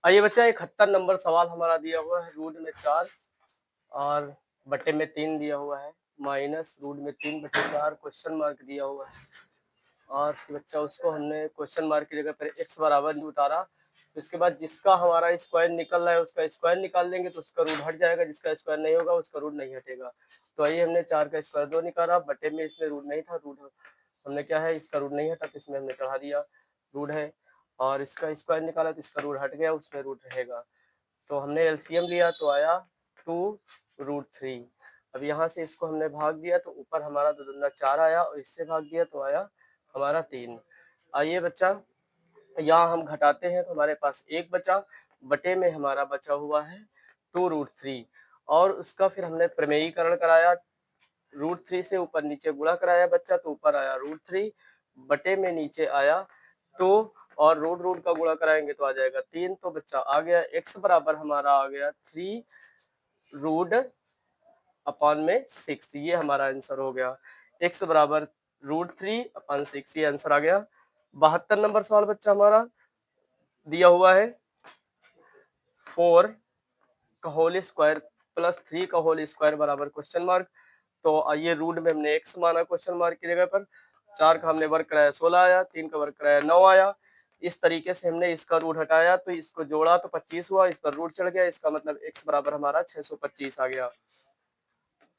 आइए बच्चा 71 नंबर सवाल हमारा दिया हुआ है, रूट में 4 और बटे में 3 दिया हुआ है, माइनस रूट में 3 बटे 4 क्वेश्चन मार्क दिया हुआ है। और बच्चा उसको हमने क्वेश्चन मार्क की जगह पर x बराबर उतारा। तो इसके बाद जिसका हमारा स्क्वायर निकल रहा है उसका स्क्वायर निकाल देंगे तो उसका रूट हट जाएगा, जिसका स्क्वायर नहीं होगा उसका रूट नहीं हटेगा। तो आइए हमने 4 का स्क्वायर 2 निकाला, बटे में इसमें रूट नहीं था, रूट हमने क्या है इसका रूट नहीं हटा तो इसमें हमने चढ़ा दिया, रूट है। और इसका स्क्वायर निकाला तो इसका रूट हट गया, उसमें रूट रहेगा। तो हमने एलसीएम लिया तो आया 2√3। अब यहाँ से इसको हमने भाग दिया तो ऊपर हमारा 2 दूना 4 आया और इससे भाग दिया तो आया हमारा 3। आइए बच्चा यहाँ हम घटाते हैं तो हमारे पास 1 बचा, बटे में हमारा बचा हुआ है 2√3 और उसका फिर हमने प्रमेयीकरण कराया, √3 से ऊपर नीचे गुणा कराया बच्चा तो ऊपर आया √3, बटे में नीचे आया 2 और रूट रूट का गुणा कराएंगे तो आ जाएगा 3। तो बच्चा आ गया x बराबर हमारा आ गया 3√6, ये हमारा आंसर हो गया। x बराबर √3/6 ये आंसर आ गया। 72 नंबर सवाल बच्चा हमारा दिया हुआ है 4 का होल स्क्वायर प्लस 3 का होल स्क्वायर बराबर क्वेश्चन मार्क। तो आइए रूट में हमने x माना क्वेश्चन मार्क की जगह पर, 4 का हमने वर्ग कराया 16 आया, 3 का वर्ग कराया 9 आया। इस तरीके से हमने इसका रूट हटाया तो इसको जोड़ा तो 25 हुआ, इस पर रूट चढ़ गया, इसका मतलब x बराबर हमारा 625 आ गया।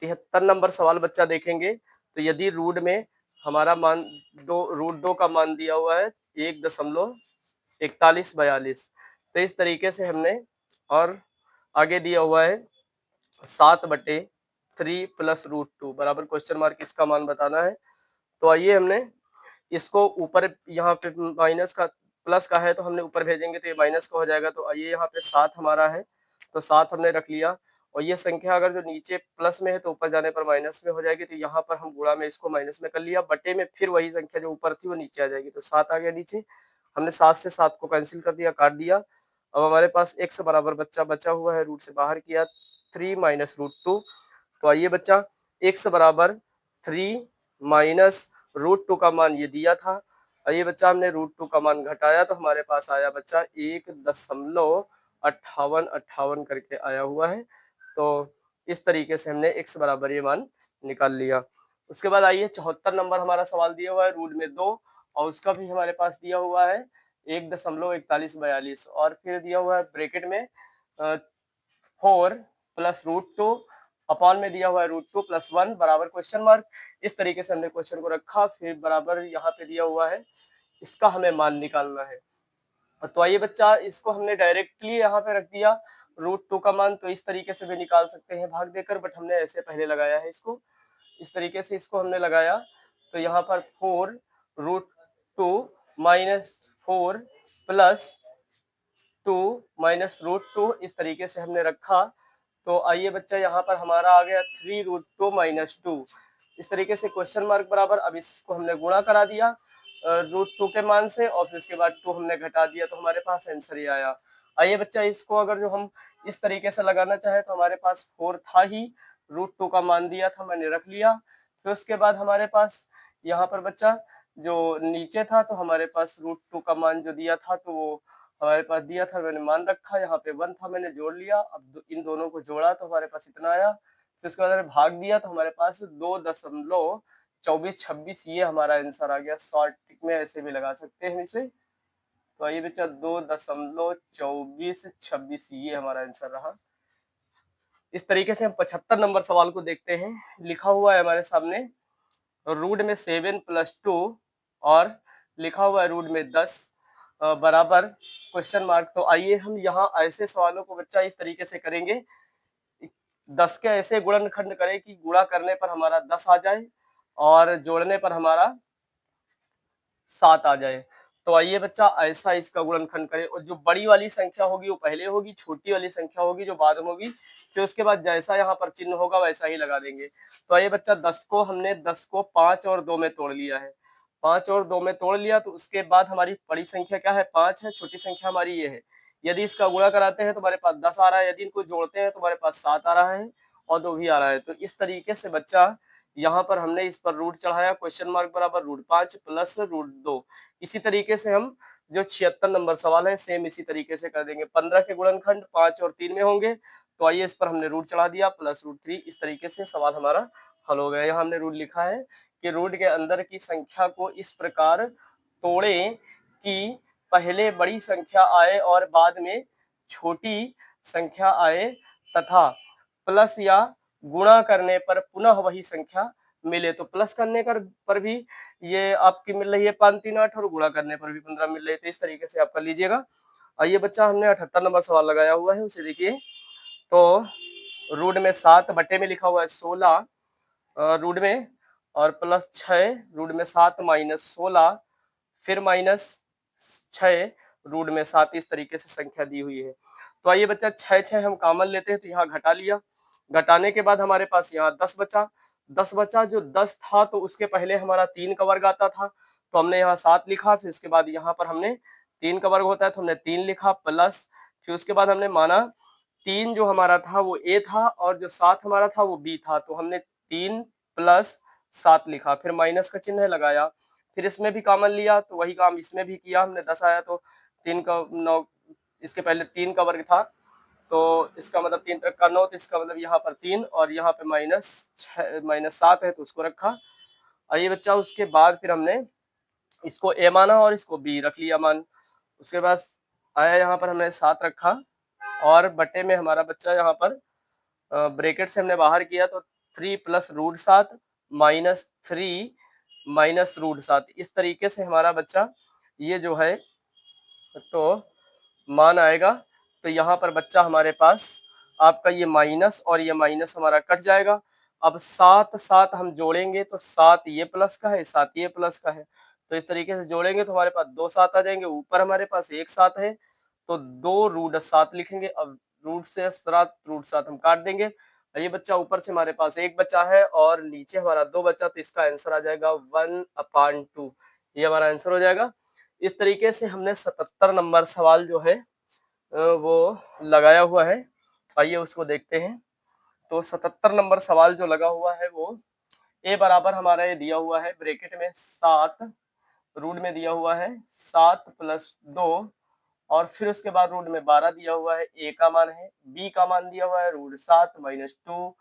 73 नंबर सवाल बच्चा देखेंगे तो यदि रूट में हमारा मान √2 का मान दिया हुआ है 1.4142, तो इस तरीके से हमने और आगे दिया हुआ है 7/3 प्लस √2 बराबर क्वेश्चन मार्क इसका मान बताना है। तो आइए हमने इसको ऊपर यहाँ पे माइनस का प्लस का है तो हमने ऊपर भेजेंगे तो ये माइनस का हो जाएगा। तो आइए यहाँ पे 7 हमारा है तो 7 हमने रख लिया और ये संख्या अगर जो नीचे प्लस में है तो ऊपर जाने पर माइनस में हो जाएगी, तो यहाँ पर हम गुणा में इसको माइनस में कर लिया, बटे में फिर वही संख्या जो ऊपर थी वो नीचे आ जाएगी। तो 7 आ गया नीचे, हमने 7 से 7 को कैंसिल कर दिया, काट दिया। अब हमारे पास x बराबर बच्चा बचा हुआ है, रूट से बाहर किया 3 माइनस √2। तो आइए बच्चा x बराबर 3 माइनस √2 का मान ये दिया था, ये बच्चा हमने √2 का मान घटाया तो हमारे पास आया बच्चा 1.58 करके आया हुआ है। तो इस तरीके से हमने x बराबर ये मान निकाल लिया। उसके बाद आइए 74 नंबर हमारा सवाल दिया हुआ है रूट में 2 और उसका भी हमारे पास दिया हुआ है 1.4142 और फिर दिया हुआ है ब्रैकेट में 4 प्लस √2 अपॉन में दिया हुआ है √2 प्लस 1 बराबर क्वेश्चन मार्क। इस तरीके से हमने क्वेश्चन को रखा, फिर बराबर यहाँ पे दिया हुआ है इसका हमें मान निकालना है। तो आइए बच्चा इसको हमने डायरेक्टली यहाँ पे रख दिया √2 का मान, तो इस तरीके से भी निकाल सकते हैं भाग देकर, बट हमने ऐसे पहले लगाया है इसको, इस तरीके से इसको हमने लगाया। तो यहाँ पर 4√2 माइनस 4 प्लस 2 माइनस √2 इस तरीके से हमने रखा। तो आइए बच्चा यहाँ पर हमारा आ गया 3√2 माइनस 2, इस तरीके से क्वेश्चन मार्क बराबर। अब इसको हमने गुणा करा दिया √2 के मान से और फिर उसके बाद 2 हमने घटा दिया तो हमारे पास आंसर ये आया। आइए बच्चा इसको अगर जो हम इस तरीके से लगाना चाहे तो हमारे पास 4 था ही, √2 का मान दिया था मैंने रख लिया, फिर उसके बाद हमारे पास यहाँ पर बच्चा जो नीचे था तो हमारे पास √2 का मान जो दिया था तो वो हमारे पास दिया था, मैंने मान रखा, यहाँ पे 1 था मैंने जोड़ लिया। अब इन दोनों को जोड़ा तो हमारे पास इतना आया, फिर उसके बाद मैंने भाग दिया तो हमारे पास 2.2426 ये हमारा आंसर आ गया। शॉर्ट टिक में ऐसे भी लगा सकते हैं इसे। तो आइए बच्चा 2.2426 ये हमारा आंसर रहा। इस तरीके से हम 75 नंबर सवाल को देखते हैं। लिखा हुआ है हमारे सामने रूट में 7 प्लस 2 और लिखा हुआ है रूट में 10 बराबर क्वेश्चन मार्क। तो आइए हम यहाँ ऐसे सवालों को बच्चा इस तरीके से करेंगे, 10 के ऐसे गुणनखंड करें कि गुणा करने पर हमारा 10 आ जाए और जोड़ने पर हमारा 7 आ जाए। तो आइए बच्चा ऐसा इसका गुणनखंड करें और जो बड़ी वाली संख्या होगी वो पहले होगी, छोटी वाली संख्या होगी जो बाद में होगी, फिर उसके बाद जैसा यहाँ पर चिन्ह होगा वैसा ही लगा देंगे। तो आइए बच्चा 10 को 5 और 2 में तोड़ लिया है, 5 और 2 में तोड़ लिया तो उसके बाद हमारी बड़ी संख्या क्या है 5 है, छोटी संख्या हमारी ये है। यदि इसका गुणा कराते हैं तो हमारे पास 10 आ रहा है, यदि इनको जोड़ते हैं तो हमारे पास 7 आ रहा है और 2 भी आ रहा है। तो इस तरीके से बच्चा यहाँ पर हमने इस पर रूट चढ़ाया, क्वेश्चन मार्क बराबर √5 प्लस √2। इसी तरीके से हम जो 76 नंबर सवाल है सेम इसी तरीके से कर देंगे। 15 के गुणनखंड 5 और 3 में होंगे, तो आइए इस पर हमने रूट चढ़ा दिया +√3। इस तरीके से सवाल हमारा हल हो गया। यहाँ हमने रूट लिखा है कि रूट के अंदर की संख्या को इस प्रकार तोड़ें कि पहले बड़ी संख्या आए और बाद में छोटी संख्या आए तथा प्लस या गुणा करने पर पुनः वही संख्या मिले। तो प्लस करने पर भी ये आपकी मिल रही है 538 और गुणा करने पर भी 15 मिल रही है। तो इस तरीके से आप कर लीजिएगा। आइए बच्चा, हमने 78 नंबर सवाल लगाया हुआ है, उसे देखिए। तो रूट में 7 बटे में लिखा हुआ है 16 रूट में, और +6 रूट में 7 -16 फिर -6 रूट में 7। इस तरीके से संख्या दी हुई है। तो आइए बच्चा, 6 हम कॉमन लेते हैं, तो यहाँ घटा लिया। घटाने के बाद हमारे पास यहाँ 10 बचा। 10 बचा, जो 10 था तो उसके पहले हमारा 3 का वर्ग आता था, तो हमने यहाँ 7 लिखा। फिर उसके बाद यहाँ पर हमने 3 का वर्ग होता है तो हमने 3 लिखा प्लस। फिर उसके बाद हमने माना 3 जो हमारा था वो ए था और जो 7 हमारा था वो बी था, तो हमने 3 + 7 लिखा। फिर माइनस का चिन्ह लगाया। फिर इसमें भी कॉमन लिया, तो वही काम इसमें भी किया हमने। 10 आया तो 3 का 9, इसके पहले 3 का वर्ग था, तो इसका मतलब 3 तक का 9, तो इसका मतलब यहाँ पर 3 और यहाँ पे -7 है तो उसको रखा। आइए बच्चा, उसके बाद फिर हमने इसको ए माना और इसको बी रख लिया मान। उसके बाद आया यहाँ पर हमने 7 रखा और बटे में हमारा बच्चा यहाँ पर ब्रैकेट से हमने बाहर किया, तो 3 + √7 -3 -√7। इस तरीके से हमारा बच्चा ये जो है तो मान आएगा। तो यहाँ पर बच्चा हमारे पास आपका ये माइनस और ये माइनस हमारा कट जाएगा। अब 7 7 हम जोड़ेंगे तो 7 ये प्लस का है, 7 ये प्लस का है, तो इस तरीके से जोड़ेंगे तो हमारे पास 2 7 आ जाएंगे। ऊपर हमारे पास 1 7 है तो 2√7 लिखेंगे। अब रूट से 7 हम काट देंगे। ये बच्चा ऊपर से हमारे पास 1 बचा है और नीचे हमारा 2 बचा, तो इसका आंसर आ जाएगा 1/2। ये हमारा आंसर हो जाएगा। इस तरीके से हमने 77 नंबर सवाल जो है वो लगाया हुआ है। आइए उसको देखते हैं। तो 77 नंबर सवाल जो लगा हुआ है वो ए बराबर हमारा ये दिया हुआ है ब्रैकेट में 7 रूट में दिया हुआ है 7 + 2 और फिर उसके बाद रूट में 12 दिया हुआ है। ए का मान है, बी का मान दिया हुआ है √7 -2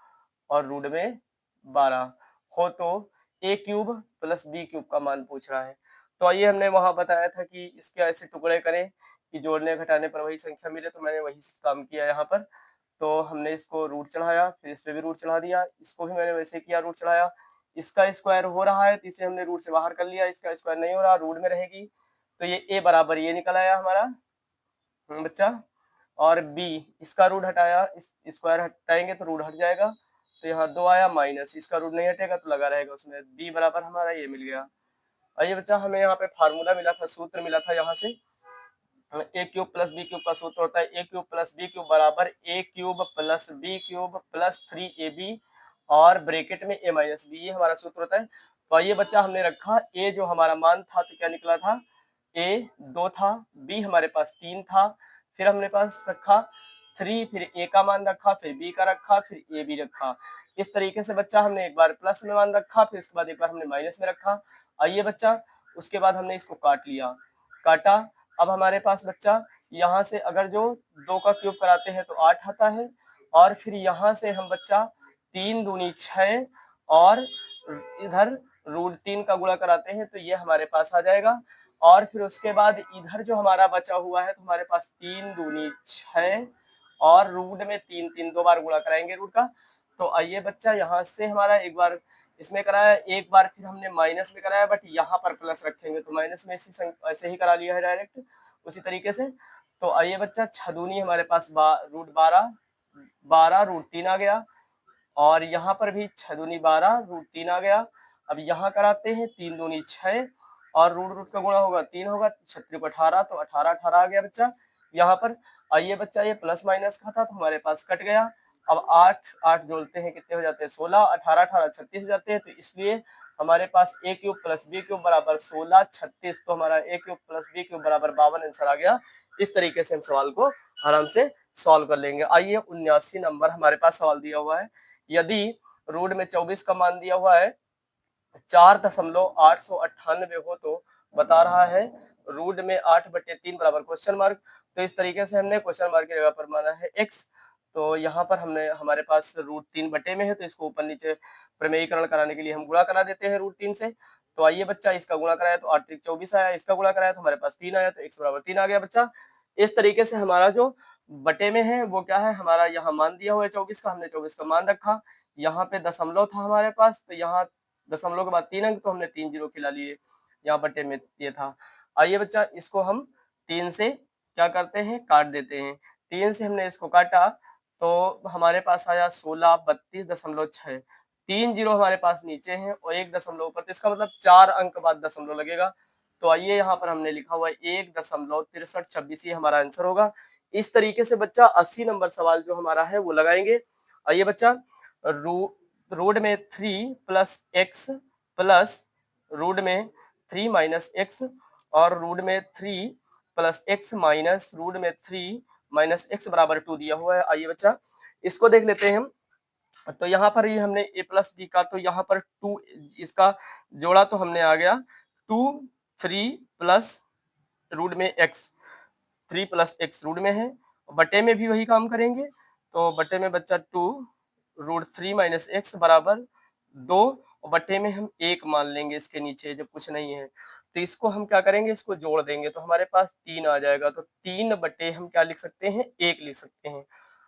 और रूट में 12 हो तो a³ + b³ का मान पूछ रहा है। तो आइए, हमने वहां बताया था कि इसके ऐसे टुकड़े करें कि जोड़ने घटाने पर वही संख्या मिले, तो मैंने वही काम किया यहाँ पर। तो हमने इसको रूट चढ़ाया, फिर इस पे भी रूट चढ़ा दिया, इसको भी मैंने वैसे किया, रूट चढ़ाया। इसका स्क्वायर हो रहा है तो इसे हमने रूट से बाहर कर लिया, इसका स्क्वायर नहीं हो रहा, रूट में रहेगी, तो ये a बराबर ये निकल आया हमारा बच्चा। और b, इसका रूट हटाया, इस स्क्वायर हटाएंगे तो रूट हट जाएगा, तो यहाँ 2 आया माइनस, इसका रूट नहीं हटेगा तो लगा रहेगा उसमें। b बराबर हमारा ये मिल गया। आइए बच्चा, हमें यहाँ पे फार्मूला मिला था, सूत्र मिला था यहाँ से। a³ + b³ का सूत्र होता है a³ + b³ बराबर a³ + b³ + 3ab और ब्रैकेट में a - b, ये हमारा सूत्र होता है। तो आइए बच्चा, हमने रखा a जो हमारा मान था तो क्या निकला था, a 2 था, b हमारे पास 3 था, फिर हमने पास रखा 3, फिर a का मान रखा, फिर b का रखा, फिर a भी रखा। इस तरीके से बच्चा हमने एक बार प्लस में मान रखा, फिर उसके बाद एक बार हमने माइनस में रखा। आइए बच्चा, उसके बाद हमने इसको काट लिया, काटा। अब हमारे पास बच्चा यहाँ से अगर जो 2 का क्यूब कराते हैं तो 8 आता है, और फिर यहाँ से हम बच्चा 3 दूनी 6 और इधर √3 का गुणा कराते हैं तो ये हमारे पास आ जाएगा। और फिर उसके बाद इधर जो हमारा बचा हुआ है तो हमारे पास 3 दूनी 6 और रूट में 3 3 2 बार गुणा कराएंगे रूट का। तो आइए बच्चा, यहाँ से हमारा एक बार इसमें कराया, एक बार फिर हमने माइनस में कराया, बट यहाँ पर प्लस रखेंगे तो माइनस में ऐसे ही करा लिया है डायरेक्ट उसी तरीके से। तो आइए बच्चा, 6 दूनी हमारे पास √12 12 √3 आ गया, और यहाँ पर भी 6 दूनी 12 √3 आ गया। अब यहाँ कराते हैं 3 दूनी 6 और रूट रूट का गुणा होगा 3 होगा, 36 को 18, तो 18 18 आ गया बच्चा यहाँ पर। आइए बच्चा, ये प्लस माइनस का था तो हमारे पास कट गया। अब 8 8 जोड़ते हैं कितने हो जाते हैं 16, 18 18 36 हो जाते हैं, तो इसलिए हमारे पास a³ + b³ बराबर 16 36, तो हमारा a³ + b³ बराबर 52 आंसर आ गया। इस तरीके से हम सवाल को आराम से सॉल्व कर लेंगे। आइए, 79 नंबर हमारे पास सवाल दिया हुआ है। यदि रूट में 24 का मान दिया हुआ है 4.898 हो तो बता रहा है रूट में 8/3 बराबर क्वेश्चन मार्क। तो इस तरीके से हमने क्वेश्चन मार्क की जगह पर माना है x। तो यहाँ पर हमने हमारे पास रूट 3 बटे में है, तो इसको ऊपर नीचे प्रमेयीकरण कराने के लिए हम गुणा करा देते हैं रूट 3 से। तो आइए बच्चा, इसका गुणा कराया तो 8 3 24 आया, इसका गुणा कराया तो हमारे पास 3 आया, तो x बराबर 3 आ गया बच्चा। इस तरीके से हमारा जो बटे में है वो क्या है, हमारा यहाँ मान दिया हुआ है 24 का, हमने 24 का मान रखा। यहाँ पे दशमलव था हमारे पास, तो यहाँ दशमलव के बाद 3 अंक, तो हमने 3 जीरो खिला लिए, यहाँ बटे में ये था। आइए बच्चा, इसको हम 3 से क्या करते हैं, काट देते हैं। 3 से हमने इसको काटा तो हमारे पास आया 16 32.6। 3 जीरो हमारे पास नीचे हैं और 1 दशमलव ऊपर, तो इसका मतलब 4 अंक बाद दशमलव लगेगा। तो आइए यहाँ पर हमने लिखा हुआ है 1.6326, ये हमारा आंसर होगा। इस तरीके से बच्चा 80 नंबर सवाल जो हमारा है वो लगाएंगे। आइए बच्चा, रूट में 3 प्लस एक्स प्लस रूट में 3 माइनस एक्स और रूट में 3 प्लस एक्स माइनस रूट में 3 माइनस एक्स बराबर 2 दिया हुआ है। आइए बच्चा, इसको देख लेते हैं हम। तो यहाँ पर ही हमने a प्लस बी का, तो यहाँ पर 2 इसका जोड़ा तो हमने आ गया 2 3 प्लस रूट में x, 3 प्लस एक्स रूट में है। बटे में भी वही काम करेंगे, तो बटे में बच्चा 2 रूट 3 माइनस एक्स बराबर 2, और बटे में हम 1 मान लेंगे इसके नीचे जब कुछ नहीं है। तो इसको हम क्या करेंगे, इसको जोड़ देंगे तो हमारे पास 3 आ जाएगा। तो 3 बटे हम क्या लिख सकते हैं, 1 लिख सकते हैं।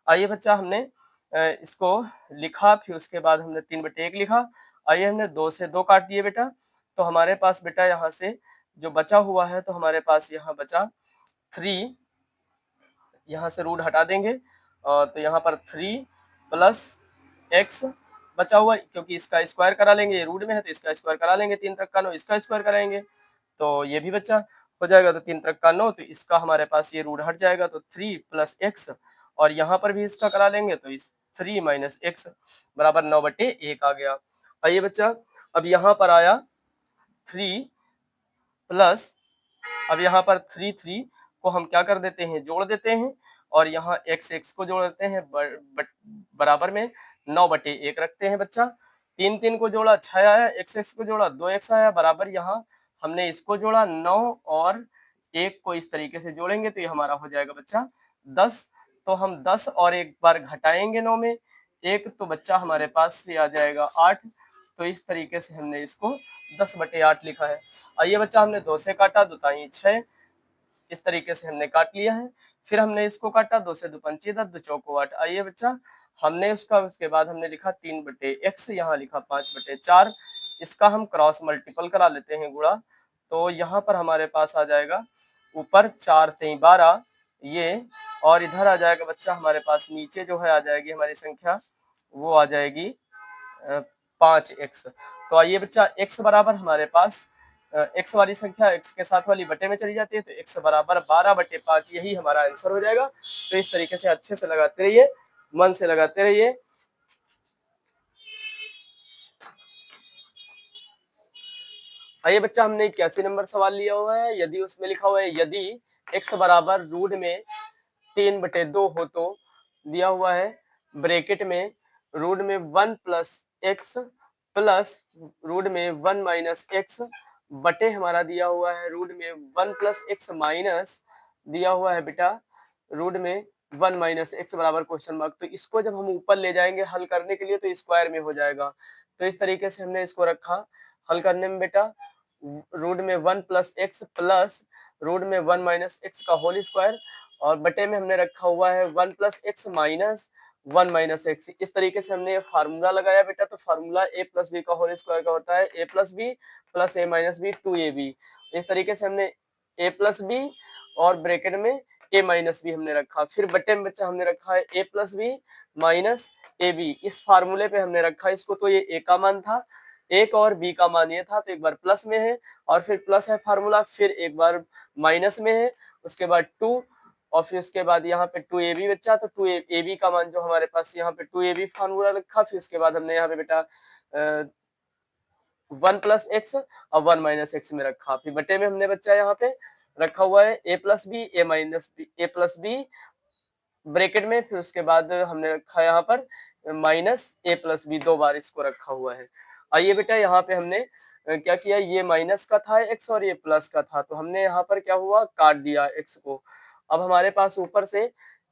आइए बच्चा, हमने इसको लिखा, फिर उसके बाद हमने 3 बटे 1 लिखा। आइए, हमने 2 से 2 काट दिए बेटा, तो हमारे पास बेटा यहाँ से जो बचा हुआ है, तो हमारे पास यहाँ बचा 3, यहाँ से रूट हटा देंगे, तो यहाँ पर 3 प्लस एक्स बचा हुआ, क्योंकि इसका स्क्वायर करा लेंगे, ये रूट में है तो इसका स्क्वायर करा लेंगे, 3 तक का 9, इसका स्क्वायर कराएंगे तो ये भी बच्चा हो जाएगा, तो 3 तक का 9, तो इसका हमारे पास ये रूट हट जाएगा, तो 3 प्लस एक्स, और यहाँ पर भी इसका करा लेंगे तो इस 3 माइनस एक्स बराबर 9/1 आ गया। आइए बच्चा, अब यहाँ पर आया 3 प्लस, अब यहाँ पर 3 को हम क्या कर देते हैं, जोड़ देते हैं, और यहाँ x को जोड़ देते हैं, बराबर में 9/1 रखते हैं बच्चा। 3 को जोड़ा 6 आया, x को जोड़ा 2x आया, बराबर यहाँ हमने इसको जोड़ा 9 और 1 को इस तरीके से जोड़ेंगे तो ये हमारा हो जाएगा बच्चा 10। तो हम 10 और एक बार घटाएंगे 9 में 1, तो बच्चा हमारे पास से आ जाएगा 8। तो इस तरीके से हमने इसको 10/8 लिखा है। आइए बच्चा, हमने 2 से काटा, 2 ताई 6, इस तरीके से हमने काट लिया है। फिर हमने इसको काटा, 2 से 2 पंचे 10, 2 चौको 8। आइए बच्चा, हमने उसके बाद हमने लिखा 3/x, यहाँ लिखा 5/4। इसका हम क्रॉस मल्टीपल करा लेते हैं, गुणा, तो यहाँ पर हमारे पास आ जाएगा ऊपर 4 3 12 ये, और इधर आ जाएगा बच्चा हमारे पास नीचे जो है आ जाएगी हमारी संख्या, वो आ जाएगी 5x। तो आइए बच्चा, x बराबर हमारे पास x वाली संख्या x के साथ वाली बटे में चली जाती है, तो x बराबर 12/5, यही हमारा आंसर हो जाएगा। तो इस तरीके से अच्छे से लगाते रहिए, मन से लगाते रहिए। आइए बच्चा, हमने 81 नंबर सवाल लिया हुआ है। यदि उसमें लिखा हुआ है, यदि x बराबर रूट में 3/2 हो तो दिया हुआ है ब्रैकेट में रूट में 1 प्लस एक्स प्लस रूट में 1 माइनस एक्स बटे हमारा दिया हुआ है रूट में 1 प्लस एक्स माइनस दिया हुआ है बेटा रूट में 1 माइनस एक्स बराबर क्वेश्चन मार्क। तो इसको जब हम ऊपर ले जाएंगे हल करने के लिए तो स्क्वायर में हो जाएगा। तो इस तरीके से हमने इसको रखा हल करने में बेटा, रूट में 1 प्लस एक्स प्लस रूट में 1 माइनस एक्स का होल स्क्वायर, और बटे में हमने रखा हुआ है 1 plus X minus 1 minus X. इस तरीके से हमने फार्मूला लगाया बेटा, तो फार्मूला a प्लस बी का होल स्क्वायर का होता है a plus B plus a minus B 2ab। इस तरीके से हमने a प्लस बी और ब्रैकेट में a माइनस बी हमने रखा, फिर बटे में बच्चा हमने रखा है a plus B minus A B. इस फार्मूले पे हमने रखा इसको, तो ये a का मान था, एक और b का मान ये था, तो एक बार प्लस में है और फिर प्लस है फार्मूला, फिर एक बार माइनस में है, उसके बाद 2 और फिर उसके बाद यहाँ पे 2ab बच्चा, तो 2ab का मान जो हमारे पास यहाँ पे 2ab फार्मूला रखा, फिर उसके बाद हमने यहाँ पे बेटा 1 प्लस एक्स और 1 माइनस एक्स में रखा, फिर बटे में हमने बच्चा यहाँ पे रखा हुआ है a plus B A minus B A plus B bracket में, फिर उसके बाद हमने रखा यहाँ पर माइनस a प्लस बी, 2 बार इसको रखा हुआ है। आइए बेटा यहाँ पे हमने क्या किया, ये माइनस का था x और ये प्लस का था, तो हमने यहाँ पर क्या हुआ, काट दिया x को। अब हमारे पास ऊपर से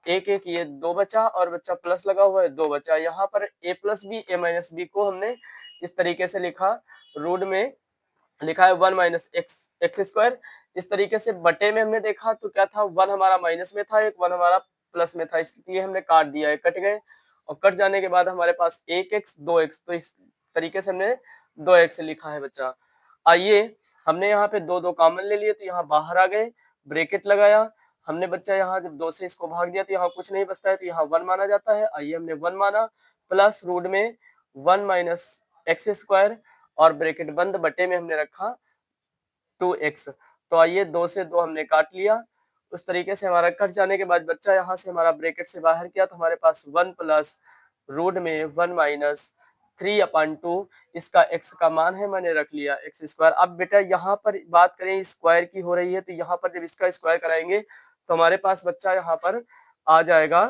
एक एक ये 2 बचा और बच्चा प्लस लगा हुआ है 2 बचा। यहाँ पर a plus B a minus B को हमने इस तरीके से लिखा, रूट में लिखा है 1 माइनस एक्स स्क्वायर। इस तरीके से बटे में हमने देखा तो क्या था, 1 हमारा माइनस में था, एक 1 हमारा प्लस में था, इसलिए हमने काट दिया है, कट गए। और कट जाने के बाद हमारे पास 1x 2x, तो इस तरीके से हमने 2x लिखा है बच्चा। आइए हमने यहाँ पे दो दो कॉमन ले लिए तो यहाँ बाहर आ गए, ब्रेकेट लगाया हमने बच्चा, यहाँ जब 2 से इसको भाग दिया तो यहाँ कुछ नहीं बचता है, तो यहाँ 1 माना जाता है। आइए हमने 1 माना, प्लस रूट में 1 माइनस एक्स स्क्वायर और ब्रेकेट बंद, बटे में हमने रखा 2x। तो आइए 2 से 2 हमने काट लिया, उस तरीके से हमारा कट जाने के बाद बच्चा यहाँ से हमारा ब्रैकेट से बाहर किया तो हमारे पास 1 प्लस रूट में 1 माइनस 3/2 इसका x का मान है, मैंने रख लिया एक्स स्क्वायर। अब बेटा यहाँ पर बात करें स्क्वायर की हो रही है, तो यहाँ पर जब इसका स्क्वायर कराएंगे तो हमारे पास बच्चा यहाँ पर आ जाएगा।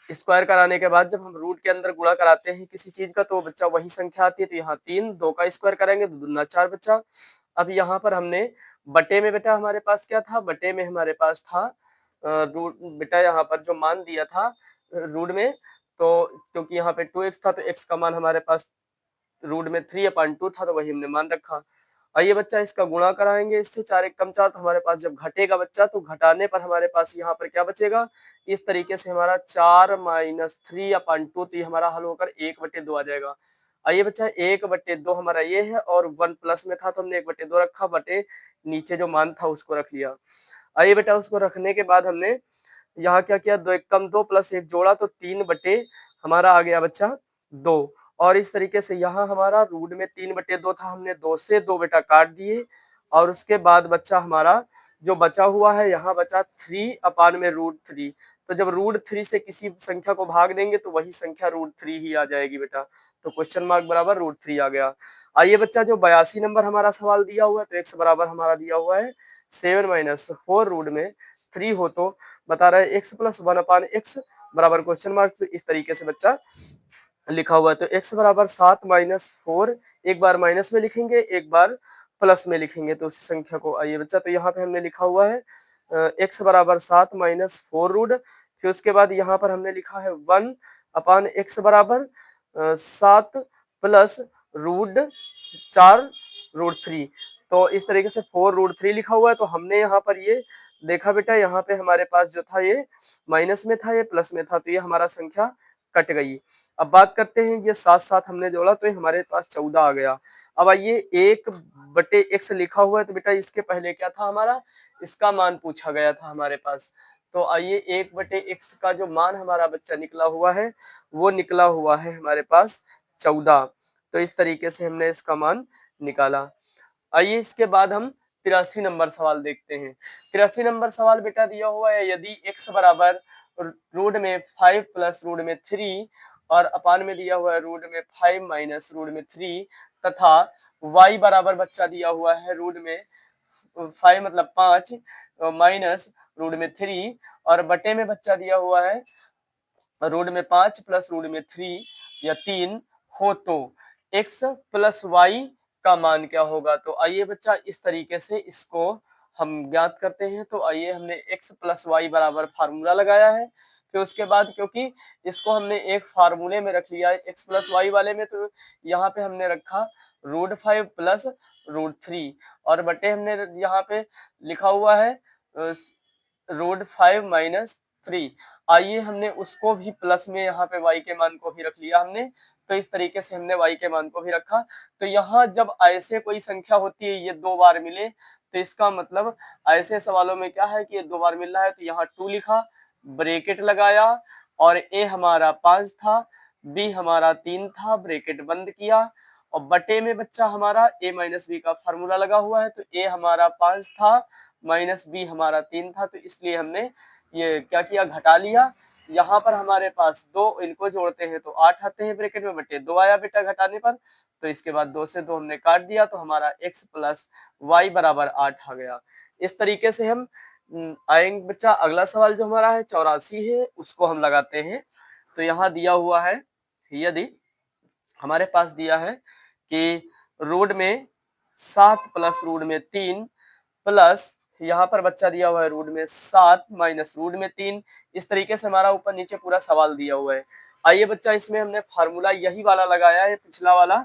स्क्वायर कराने के बाद जब हम रूट के अंदर गुणा कराते हैं किसी चीज का तो बच्चा वही संख्या आती है, तो यहाँ 3, 2 का स्क्वायर करेंगे तो दूना 4 बच्चा। अब यहाँ पर हमने बटे में बेटा हमारे पास क्या था, बटे में हमारे पास था रूट, बेटा यहाँ पर जो मान दिया था रूट में, तो क्योंकि यहाँ पे 2x था तो x का मान हमारे पास रूट में 3/2 था, तो वही हमने मान रखा। आइए बच्चा इसका गुणा कराएंगे, इससे 4 एक कम 4, तो हमारे पास जब घटेगा बच्चा तो घटाने पर हमारे पास यहाँ पर क्या बचेगा, इस तरीके से हमारा 4 माइनस 3/2, तो ये हमारा हल होकर 1/2 आ जाएगा। आइए बच्चा 1/2 हमारा ये है, और 1 प्लस में था तो हमने 1/2 रखा, बटे नीचे जो मान था उसको रख लिया। आइए बेटा उसको रखने के बाद हमने यहाँ क्या किया, 2 एक कम 2 प्लस 1 जोड़ा तो 3 बटे हमारा आ गया बच्चा 2। और इस तरीके से यहाँ हमारा रूट में 3/2 था, हमने 2 से 2 बेटा काट दिए, और उसके बाद बच्चा हमारा जो बचा हुआ है यहाँ बचा 3 में रूट 3। तो जब रूट 3 से किसी संख्या को भाग देंगे तो वही संख्या रूट 3 ही आ जाएगी बेटा, तो क्वेश्चन मार्क बराबर रूट 3 आ गया। आइए बच्चा जो 82 नंबर हमारा सवाल दिया हुआ है, तो x बराबर हमारा दिया हुआ है 7 माइनस 4 रूट में 3 हो, तो बता रहा है x प्लस 1/x बराबर क्वेश्चन मार्क। तो इस तरीके से बच्चा लिखा हुआ है, तो x बराबर 7 माइनस 4, एक बार माइनस में लिखेंगे एक बार प्लस में लिखेंगे तो उसी संख्या को। आइए बच्चा तो यहाँ पे हमने लिखा हुआ है x बराबर 7 माइनस 4 रूट, फिर उसके बाद यहाँ पर हमने लिखा है 1/x बराबर 7 प्लस रूट 4 रूट 3। तो इस तरीके से 4 रूट 3 लिखा हुआ है, तो हमने यहाँ पर ये देखा बेटा, यहाँ पे हमारे पास जो था ये माइनस में था, ये प्लस में था, तो ये हमारा संख्या कट गई। अब बात करते हैं, ये साथ साथ हमने जोड़ा तो ये हमारे पास 14 आ गया। अब आइए 1/x लिखा हुआ है, तो बेटा इसके पहले क्या था हमारा, इसका मान पूछा गया था हमारे पास। तो आइए 1/x का जो मान हमारा बच्चा निकला हुआ है वो निकला हुआ है हमारे पास 14। तो इस तरीके से हमने इसका मान निकाला। आइए इसके बाद हम 83 नंबर सवाल देखते हैं। 83 नंबर सवाल बेटा दिया हुआ है, यदि x बराबर रूट में 5 प्लस रूट में 3 और अपान में दिया हुआ है रूट में 5 माइनस रूट में 3 तथा y बराबर बच्चा दिया हुआ है रूट में 5 मतलब 5 माइनस रूट में 3 और बटे में बच्चा दिया हुआ है रूट में 5 प्लस रूट में 3 या 3 हो, तो x प्लस वाई का मान क्या होगा। तो आइए बच्चा इस तरीके से इसको हम ज्ञात करते हैं। तो आइए हमने x प्लस वाई बराबर फार्मूला लगाया है, फिर उसके बाद क्योंकि इसको हमने एक फार्मूले में रख लिया है x प्लस वाई वाले में, तो यहाँ पे हमने रखा रूट 5 प्लस रूट 3 और बटे हमने यहाँ पे लिखा हुआ है रूट 5 माइनस 3। आइए हमने उसको भी प्लस में यहाँ पे y के मान को भी रख लिया हमने, तो इस तरीके से हमने y के मान को भी रखा। तो यहाँ जब ऐसे कोई संख्या होती है ये 2 बार मिले, तो इसका मतलब ऐसे सवालों में क्या है कि ये 2 बार मिल रहा है, तो यहाँ 2 लिखा, ब्रेकेट लगाया और a हमारा 5 था, b हमारा 3 था, ब्रेकेट बंद किया और बटे में बच्चा हमारा a माइनस बी का फार्मूला लगा हुआ है, तो a हमारा 5 था माइनस बी हमारा 3 था, तो इसलिए हमने ये क्या किया, घटा लिया। यहाँ पर हमारे पास 2, इनको जोड़ते हैं तो 8 आते हैं ब्रैकेट में, बटे 2 आया बेटा घटाने पर। तो इसके बाद 2 से 2 हमने काट दिया, तो हमारा x प्लस वाई बराबर 8 आ गया। इस तरीके से हम आएंगे बच्चा। अगला सवाल जो हमारा है 84 है, उसको हम लगाते हैं। तो यहाँ दिया हुआ है, यदि हमारे पास दिया है कि रूट में 7 प्लस रूट में 3 प्लस यहाँ पर बच्चा दिया हुआ है रूट में 7 माइनस रूट में 3। इस तरीके से हमारा ऊपर नीचे पूरा सवाल दिया हुआ है। आइए बच्चा इसमें हमने फार्मूला यही वाला लगाया है, पिछला वाला।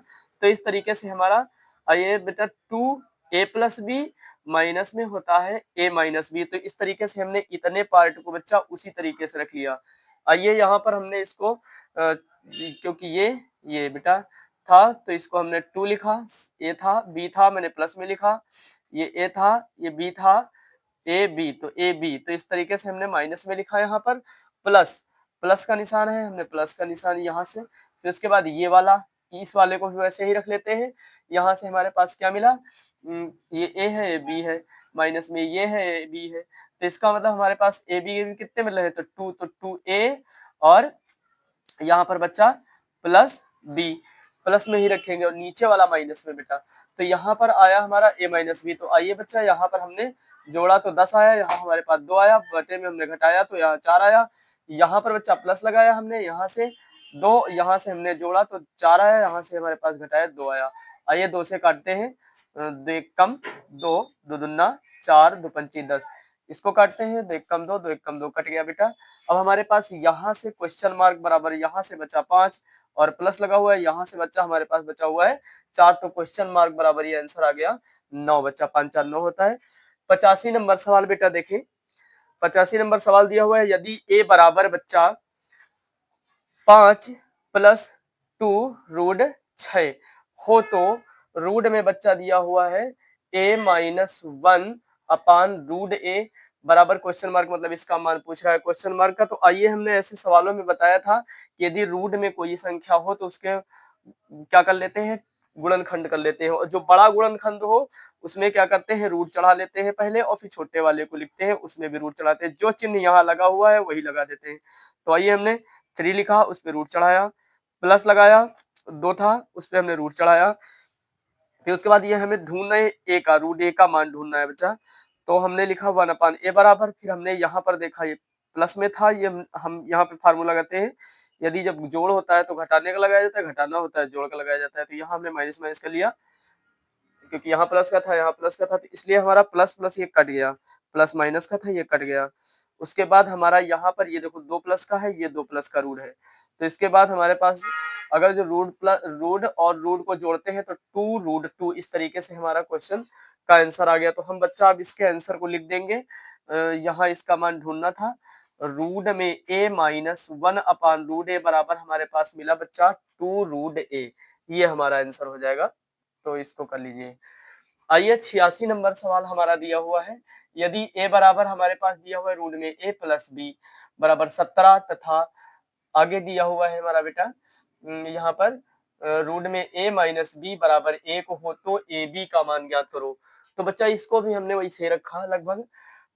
तो इस तरीके से हमारा आइए बेटा 2a प्लस बी माइनस में होता है a माइनस बी। तो इस तरीके से हमने इतने पार्ट को बच्चा उसी तरीके से रख लिया। आइए यहाँ पर हमने इसको क्योंकि ये बेटा था तो इसको हमने 2 लिखा, a था b था मैंने प्लस में लिखा, ये a था ये b था, ए बी तो ए बी। तो इस तरीके से हमने माइनस में लिखा यहाँ पर, प्लस प्लस का निशान है, हमने प्लस का निशान यहाँ से, फिर उसके बाद ये वाला, इस वाले को भी वैसे ही रख लेते हैं। यहाँ से हमारे पास क्या मिला, ये ए है ये बी है, माइनस में ये है ये बी है। तो इसका मतलब हमारे पास ए बी कितने मिल रहे हैं, तो 2a और यहाँ पर बच्चा प्लस बी, प्लस में ही रखेंगे और नीचे वाला माइनस में बेटा। तो यहाँ पर आया हमारा a माइनस बी। तो आइए बच्चा यहाँ पर हमने जोड़ा तो 10 आया, यहाँ हमारे पास 2 आया, बटे में हमने घटाया तो यहाँ 4 आया। यहाँ पर बच्चा प्लस लगाया हमने, यहाँ से 2, यहाँ से हमने जोड़ा तो 4 आया, यहाँ से हमारे पास घटाया 2 आया। आइए 2 से काटते हैं, 2 एक कम 2, 2 दूना 4, 2 पंची 10। इसको काटते हैं, 2 एक कम 2, 2 एक कम 2 कट गया बेटा। अब हमारे पास यहाँ से क्वेश्चन मार्क बराबर यहाँ से बचा 5 और प्लस लगा हुआ है, यहाँ से बच्चा हमारे पास बचा हुआ है 4। तो क्वेश्चन मार्क बराबर ये आंसर आ गया 9 बच्चा, 5 4 9 होता है। 85 नंबर सवाल बेटा देखिए, 85 नंबर सवाल दिया हुआ है, यदि a बराबर बच्चा 5 प्लस 2 रूट 6 हो तो रूट में बच्चा दिया हुआ है a minus 1 upon root a बराबर क्वेश्चन मार्क, मतलब इसका मान पूछ रहा है क्वेश्चन मार्क का। तो आइए हमने ऐसे सवालों में बताया था कि यदि रूट में कोई संख्या हो तो उसके क्या कर लेते हैं, गुणनखंड कर लेते हैं, और जो बड़ा गुणनखंड हो उसमें क्या करते हैं, रूट चढ़ा लेते हैं पहले और फिर छोटे वाले को लिखते हैं, उसमें भी रूट चढ़ाते हैं। जो चिन्ह यहाँ लगा हुआ है वही लगा देते हैं। तो आइए हमने 3 लिखा, उस पर रूट चढ़ाया, प्लस लगाया 2 था उस पर हमने रूट चढ़ाया। फिर उसके बाद ये हमें ढूंढना है ए का, रूट ए का मान ढूंढना है बच्चा। तो हमने लिखा 1 अपान ए बराबर, फिर हमने यहाँ पर देखा ये प्लस में था, ये हम यहाँ पे फार्मूला लगाते हैं, यदि जब जोड़ होता है तो घटाने का लगाया जाता है, घटाना होता है जोड़ का लगाया जाता है। तो यहाँ हमने माइनस माइनस कर लिया, क्योंकि यहाँ प्लस का था यहाँ प्लस का था, तो इसलिए हमारा प्लस प्लस ये कट गया, प्लस माइनस का था ये कट गया। उसके बाद हमारा यहाँ पर ये देखो 2 प्लस का है, ये 2 प्लस का रूट है। तो इसके बाद हमारे पास अगर जो रूट और रूट को जोड़ते हैं तो 2 रूट 2, इस तरीके से हमारा क्वेश्चन का आंसर आ गया। तो हम बच्चा अब इसके आंसर को लिख देंगे। यहाँ इसका मान ढूंढना था, रूट में a माइनस 1 अपान रूट ए बराबर हमारे पास मिला बच्चा 2 रूट ए, ये हमारा आंसर हो जाएगा। तो इसको कर लीजिए। आइए 86 नंबर सवाल हमारा दिया हुआ है, यदि a बराबर हमारे पास दिया हुआ है रूट में a प्लस बी बराबर 17 तथा आगे दिया हुआ है हमारा बेटा यहाँ पर रूट में a माइनस बी बराबर 1 हो तो ए बी का मान ज्ञात करो। तो बच्चा इसको भी हमने वैसे रखा लगभग,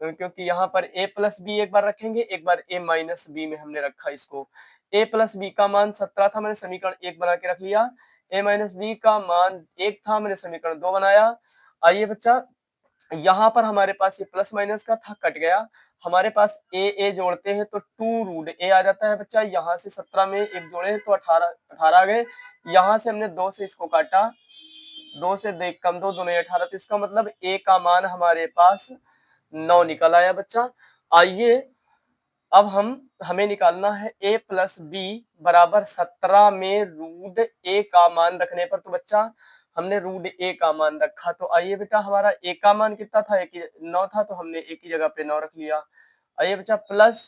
क्योंकि यहाँ पर a प्लस बी एक बार रखेंगे, एक बार a माइनस बी में हमने रखा इसको। a प्लस बी का मान 17 था, मैंने समीकरण 1 बना के रख लिया। a माइनस बी का मान 1 था, मैंने समीकरण 2 बनाया। आइए बच्चा यहाँ पर हमारे पास ये प्लस माइनस का था, कट गया, हमारे पास ए जोड़ते हैं तो 2 रूट ए आ जाता है बच्चा। यहाँ से 17 में एक जोड़े तो 18 आ गए, यहाँ से हमने 2 से इसको काटा, 2 से 2 कम 2 दोनों 18, तो इसका मतलब ए का मान हमारे पास 9 निकल आया बच्चा। आइए अब हमें निकालना है a प्लस बी बराबर 17 में रूट a का मान रखने पर। तो बच्चा हमने रूट a का मान रखा, तो आइए बेटा हमारा a का मान कितना था, 9 था, तो हमने a की जगह पे 9 रख लिया। आइए बच्चा प्लस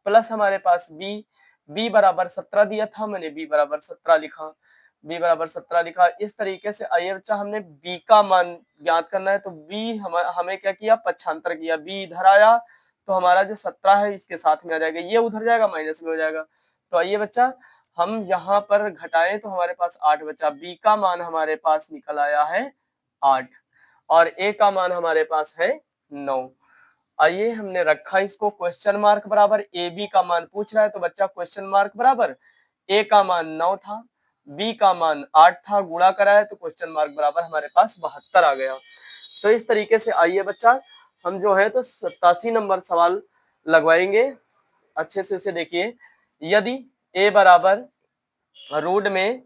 प्लस हमारे पास b बराबर 17 दिया था, मैंने b बराबर 17 लिखा, b बराबर 17 लिखा। इस तरीके से आइए बच्चा हमने b का मान ज्ञात करना है, तो b हमें क्या किया, पक्षांतर किया, b इधर आया तो हमारा जो 17 है इसके साथ में आ जाएगा, ये उधर जाएगा माइनस में हो जाएगा। तो आइए बच्चा हम यहाँ पर घटाएं तो हमारे पास 8 बचा, बी का मान हमारे पास निकल आया है 8 और ए का मान हमारे पास है 9। आइए हमने रखा इसको क्वेश्चन मार्क बराबर, ए बी का मान पूछ रहा है, तो बच्चा क्वेश्चन मार्क बराबर ए का मान 9 था, बी का मान 8 था, गुणा कराया तो क्वेश्चन मार्क बराबर हमारे पास 72 आ गया। तो इस तरीके से आइए बच्चा हम जो है तो 87 नंबर सवाल लगवाएंगे, अच्छे से उसे देखिए। यदि a बराबर रूट में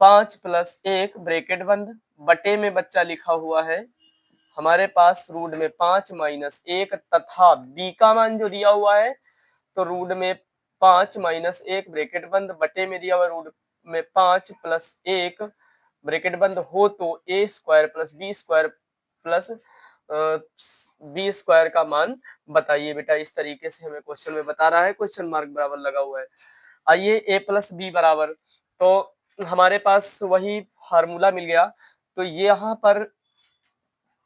5 प्लस 1 ब्रैकेट बंद, बटे में बच्चा लिखा हुआ है हमारे पास रूट में 5 माइनस 1 तथा b का मान जो दिया हुआ है तो रूट में 5 माइनस 1 ब्रैकेट बंद, बटे में दिया हुआ रूट में 5 प्लस 1 ब्रैकेट बंद हो तो a square plus B square plus B square का मान बताइए बेटा। इस तरीके से हमें क्वेश्चन में बता रहा है, क्वेश्चन मार्क बराबर लगा हुआ है। आइए a प्लस बी बराबर, तो हमारे पास वही फार्मूला मिल गया। तो ये यहाँ पर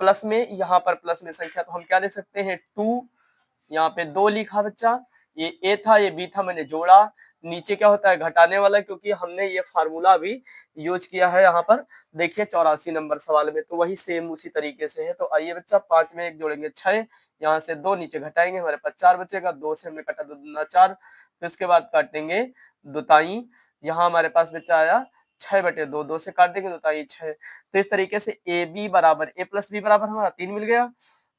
प्लस में, यहाँ पर प्लस में संख्या, तो हम क्या ले सकते हैं 2, यहाँ पे 2 लिखा बच्चा, ये ए था ये बी था, मैंने जोड़ा। नीचे क्या होता है घटाने वाला, क्योंकि हमने ये फार्मूला अभी यूज किया है यहाँ पर देखिए 84 नंबर सवाल में, तो वही सेम उसी तरीके से है। तो आइए बच्चा 5 में 1 जोड़ेंगे 6, यहाँ से 2 नीचे घटाएंगे हमारे पास 4 बचेगा, 2 से हमने काटा 2 दूना 4, फिर उसके बाद काटेंगे दुताई, यहाँ हमारे पास बच्चा आया 6/2, 2 से काट देंगे दुताई 6। तो इस तरीके से ए बी बराबर ए प्लस बी बराबर हमारा 3 मिल गया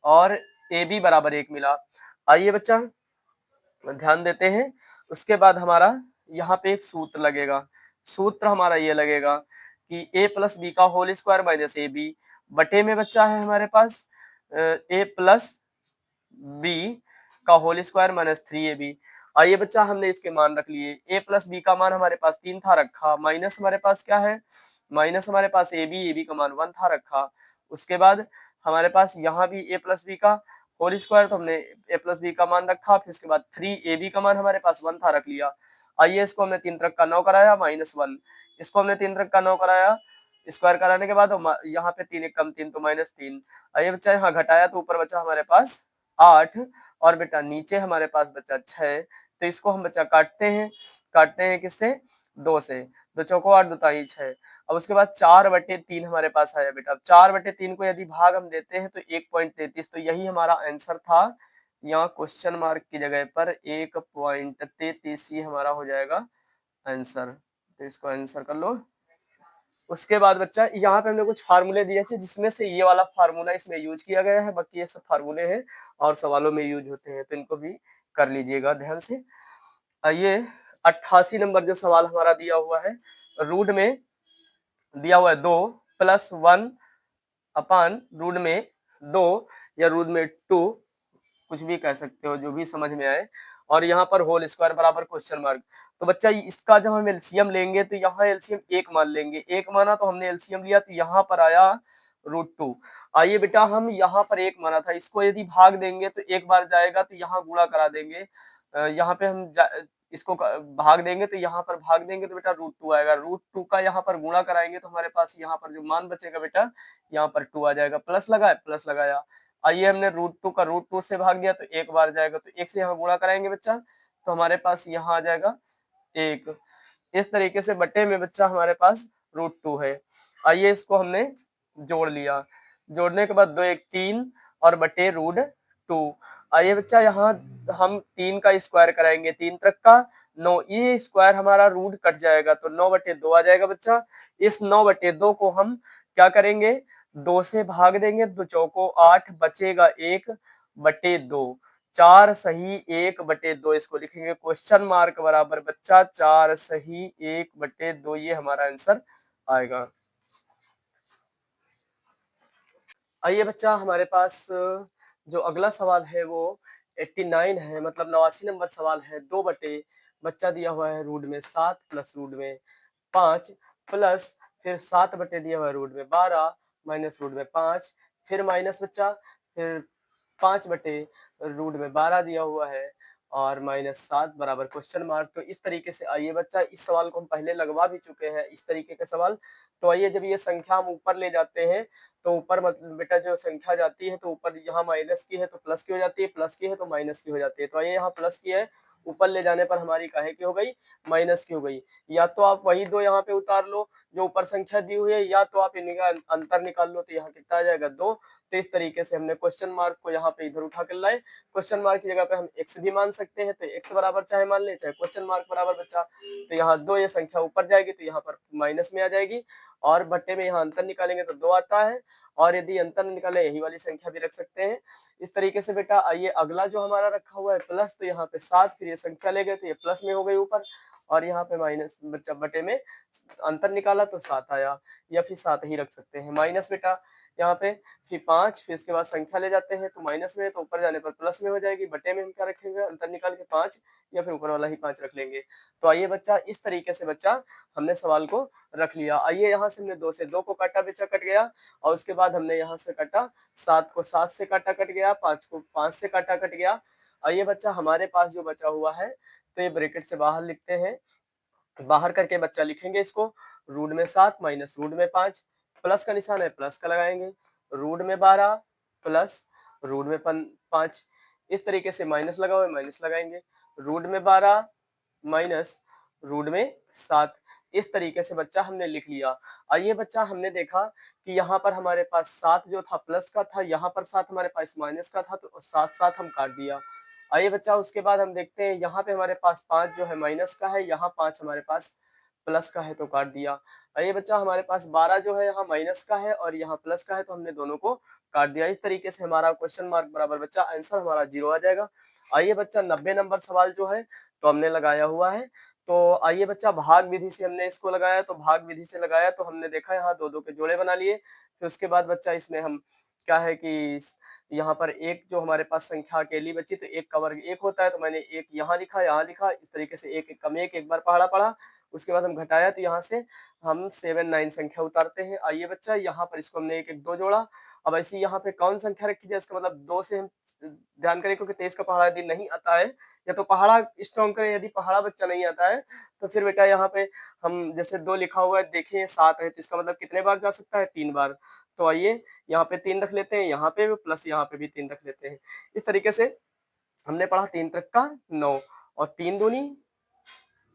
और ए बी बराबर 1 मिला। आइए बच्चा ध्यान देते हैं, उसके बाद हमारा यहाँ पे एक सूत्र लगेगा। सूत्र हमारा ये लगेगा कि a प्लस बी का whole square minus A B, बटे में बच्चा है हमारे पास a प्लस बी का होल स्क्वायर माइनस 3ab। आइए बच्चा हमने इसके मान रख लिए, a प्लस बी का मान हमारे पास 3 था रखा, माइनस हमारे पास क्या है, माइनस हमारे पास ab का मान 1 था रखा। उसके बाद हमारे पास यहाँ भी a प्लस बी का होल स्क्वायर, तो हमने a प्लस बी का मान रखा, फिर उसके बाद 3ab का मान हमारे पास 1 था रख लिया। आइए इसको हमने 3 त्रिक का 9 कराया -1, इसको हमने 3 त्रिक का 9 कराया, स्क्वायर कराने के बाद यहाँ पे 3 एक कम 3 तो -3। आइए बच्चा यहाँ घटाया तो ऊपर बचा हमारे पास 8 और बेटा नीचे हमारे पास बचा 6। तो इसको हम बच्चा काटते हैं किससे, 2 से, 2 चौको 8 दूताई 6। अब उसके बाद 4/3 हमारे पास आया बेटा। अब 4/3 को यदि भाग हम देते हैं तो 1.33, तो यही हमारा आंसर था। यहाँ क्वेश्चन मार्क की जगह पर 1.33 ही हमारा हो जाएगा आंसर, तो इसको आंसर कर लो। उसके बाद बच्चा यहाँ पे हमने कुछ फार्मूले दिए थे, जिसमें से ये वाला फार्मूला इसमें यूज किया गया है, बाकी ये सब फार्मूले हैं और सवालों में यूज होते हैं, तो इनको भी कर लीजिएगा ध्यान से। ये 88 नंबर जो सवाल हमारा दिया हुआ है, रूट में दिया हुआ है 2 प्लस 1 अपान रूट में 2 या रूट में 2, कुछ भी कह सकते हो जो भी समझ में आए, और यहाँ पर होल स्क्वायर बराबर क्वेश्चन मार्क। तो बच्चा इसका जब हम एलसीएम लेंगे तो यहाँ एलसीएम 1 मान लेंगे, 1 माना तो हमने एलसीएम लिया तो यहाँ पर आया √2। आइए बेटा हम यहाँ पर 1 माना था, इसको यदि भाग देंगे तो एक बार जाएगा, तो यहाँ गुणा करा देंगे, यहाँ पे हम इसको भाग देंगे तो यहाँ पर भाग देंगे तो बेटा √2 आएगा, √2 का यहाँ पर गुणा कराएंगे तो हमारे पास यहाँ पर जो मान बचेगा बेटा यहाँ पर 2 आ जाएगा, प्लस लगाया। आइए हमने √2 का √2 से भाग दिया तो एक बार जाएगा, तो 1 से यहाँ गुणा कराएंगे बच्चा तो हमारे पास यहाँ आ जाएगा 1। इस तरीके से बटे में बच्चा हमारे पास √2 है। आइए इसको हमने जोड़ लिया, जोड़ने के बाद 2 1 3 और बटे √2। आइए बच्चा यहाँ हम 3 का स्क्वायर कराएंगे, 3 तक का 9, ये स्क्वायर हमारा रूट कट जाएगा तो 9/2 आ जाएगा बच्चा। इस 9/2 को हम क्या करेंगे, 2 से भाग देंगे, 2 चौको 8 बचेगा 1/2, 4 सही 1/2, इसको लिखेंगे क्वेश्चन मार्क बराबर बच्चा 4 सही 1/2, ये हमारा आंसर आएगा। आइए बच्चा हमारे पास जो अगला सवाल है वो 89 है, मतलब 89 नंबर सवाल है। 2 बटे बच्चा दिया हुआ है रूट में 7 प्लस रूट में 5 प्लस फिर 7/, दिया हुआ है रूट में 12 माइनस रूट में 5, फिर माइनस बच्चा, फिर 5/√12 दिया हुआ है और -7 बराबर क्वेश्चन मार्क। तो इस तरीके से आइए बच्चा, इस सवाल को हम पहले लगवा भी चुके हैं इस तरीके का सवाल। तो आइए जब ये संख्या हम ऊपर ले जाते हैं तो ऊपर मतलब बेटा जो संख्या जाती है तो ऊपर यहाँ माइनस की है तो प्लस की हो जाती है, प्लस की है तो माइनस की हो जाती है। तो आइए यहाँ प्लस की है, ऊपर ले जाने पर हमारी काहे की हो गई, माइनस की हो गई। या तो आप वही दो यहाँ पे उतार लो जो ऊपर संख्या दी हुई है, या तो आप इनका अंतर निकाल लो, तो यहाँ कितना आ जाएगा 2। तो इस तरीके से हमने क्वेश्चन मार्क को यहाँ पे इधर उठा कर लाए। क्वेश्चन मार्क की जगह पे हम x भी मान सकते हैं, तो x बराबर चाहे मान ले चाहे क्वेश्चन मार्क बराबर बच्चा, तो यहाँ 2 ये संख्या ऊपर जाएगी तो यहाँ पर माइनस में आ जाएगी और बट्टे में यहाँ अंतर निकालेंगे तो 2 आता है, और यदि अंतर निकाले यही वाली संख्या भी रख सकते हैं। इस तरीके से बेटा आइए अगला जो हमारा रखा हुआ है प्लस, तो यहाँ पे 7, फिर ये संख्या ले गए तो ये प्लस में हो गई ऊपर, और यहाँ पे माइनस बच्चा बटे में अंतर निकाला तो 7 आया, या फिर 7 ही रख सकते हैं। माइनस बेटा यहाँ पे फिर 5, फिर इसके बाद संख्या ले जाते हैं तो माइनस में है, तो ऊपर जाने पर प्लस में हो जाएगी। बटे में हम क्या रखेंगे, अंतर निकाल के 5, या फिर ऊपर वाला ही 5 रख लेंगे। तो आइए बच्चा इस तरीके से बच्चा हमने सवाल को रख लिया। आइए यहाँ से हमने 2 से 2 को काटा, बच्चा कट गया, और उसके बाद हमने यहाँ से काटा 7 को 7 से काटा, कट गया, 5 को 5 से काटा, कट गया। आइए बच्चा हमारे पास जो बचा हुआ है तो ये ब्रैकेट से बाहर लिखते हैं, बाहर करके बच्चा लिखेंगे इसको, रूट में 7 माइनस रूट में 5, प्लस का निशान है प्लस का लगाएंगे, रूट में 12 प्लस रूट में 5, इस तरीके से माइनस लगा हुआ है माइनस लगाएंगे, रूट में 12 माइनस रूट में 7, इस तरीके से बच्चा हमने लिख लिया। आइए बच्चा हमने देखा कि यहाँ पर हमारे पास 7 जो था प्लस का था, यहाँ पर 7 हमारे पास माइनस का था, तो 7 हम काट दिया। आइए बच्चा उसके बाद हम देखते हैं यहाँ पे हमारे पास 5 जो है माइनस का है, यहाँ 5 हमारे पास प्लस का है तो काट दिया। आइए बच्चा हमारे पास 12 जो है यहाँ माइनस का है और यहाँ प्लस का है, तो हमने दोनों को काट दिया। इस तरीके से हमारा क्वेश्चन मार्क बराबर बच्चा आंसर हमारा 0 आ जाएगा। आइए बच्चा 90 नंबर सवाल जो है तो हमने लगाया हुआ है। तो आइए बच्चा भाग विधि से हमने इसको लगाया, तो भाग विधि से लगाया तो हमने देखा यहाँ 2-2 के जोड़े बना लिए। फिर उसके बाद बच्चा इसमें हम क्या है कि यहाँ पर एक जो हमारे पास संख्या अकेली बची, तो एक का वर्ग 1 होता है, तो मैंने एक यहाँ लिखा, यहाँ लिखा, इस तरीके से एक एक कम एक बार पहाड़ा पढ़ा। उसके बाद हम घटाया तो यहाँ से हम 7 9 संख्या उतारते हैं। आइए बच्चा यहाँ पर इसको हमने 1 1 2 जोड़ा। अब ऐसी यहाँ पे कौन संख्या रखी जाए, इसका मतलब 2 से हम ध्यान करें, क्योंकि 23 का पहाड़ा यदि नहीं आता है, या तो पहाड़ा स्ट्रॉन्ग करें, यदि पहाड़ा बच्चा नहीं आता है तो फिर बेटा यहाँ पे हम जैसे 2 लिखा हुआ है, देखिए 7 है, तो इसका मतलब कितने बार जा सकता है, 3 बार। तो आइए यहाँ पे 3 रख लेते हैं, यहाँ पे भी प्लस यहाँ पे भी 3 रख लेते हैं। इस तरीके से हमने पढ़ा 3 त्रिक का 9 और 3 दूनी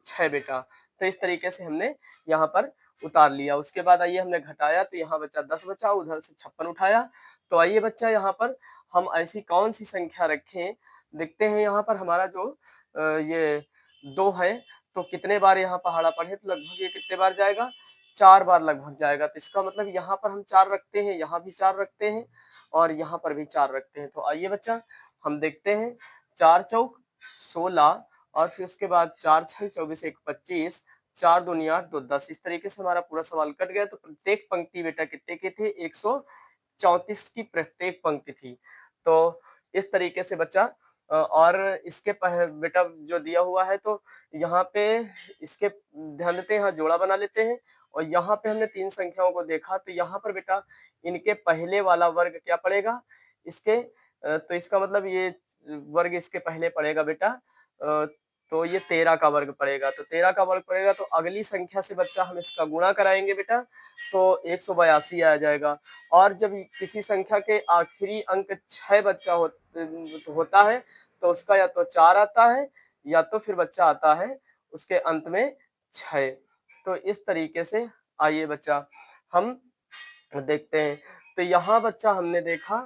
6 बेटा। तो इस तरीके से हमने यहाँ पर उतार लिया। उसके बाद आइए हमने घटाया तो यहाँ बचा 10 बचा, उधर से 56 उठाया। तो आइए बच्चा यहाँ पर हम ऐसी कौन सी संख्या रखें, देखते हैं यहाँ पर हमारा जो ये 2 है, तो कितने बार यहाँ पहाड़ा पढ़े, तो लगभग ये कितने बार जाएगा, 4 बार लगभग जाएगा। तो इसका मतलब यहाँ पर हम 4 रखते हैं, यहाँ भी 4 रखते हैं, और यहाँ पर भी 4 रखते हैं। तो आइए बच्चा हम देखते हैं, 4 चौक 16, और फिर उसके बाद 4 6 24 1 25, 4 दूनी 8 2 10। इस तरीके से हमारा पूरा सवाल कट गया। तो प्रत्येक पंक्ति बेटा कितने की थी, 134 की प्रत्येक पंक्ति थी। तो इस तरीके से बच्चा और इसके बेटा जो दिया हुआ है, तो यहाँ पे इसके ध्यान देते हैं, यहाँ जोड़ा बना लेते हैं, और यहाँ पे हमने 3 संख्याओं को देखा, तो यहाँ पर बेटा इनके पहले वाला वर्ग क्या पड़ेगा, इसके तो इसका मतलब ये वर्ग इसके पहले पड़ेगा बेटा, तो ये 13 का वर्ग पड़ेगा। तो 13 का वर्ग पड़ेगा, तो अगली संख्या से बच्चा हम इसका गुणा कराएंगे बेटा, तो 182 आ जाएगा। और जब किसी संख्या के आखिरी अंक 6 बच्चा होता है, तो उसका या तो 4 आता है, या तो फिर बच्चा आता है उसके अंत में 6। तो इस तरीके से आइए बच्चा हम देखते हैं। तो यहाँ बच्चा हमने देखा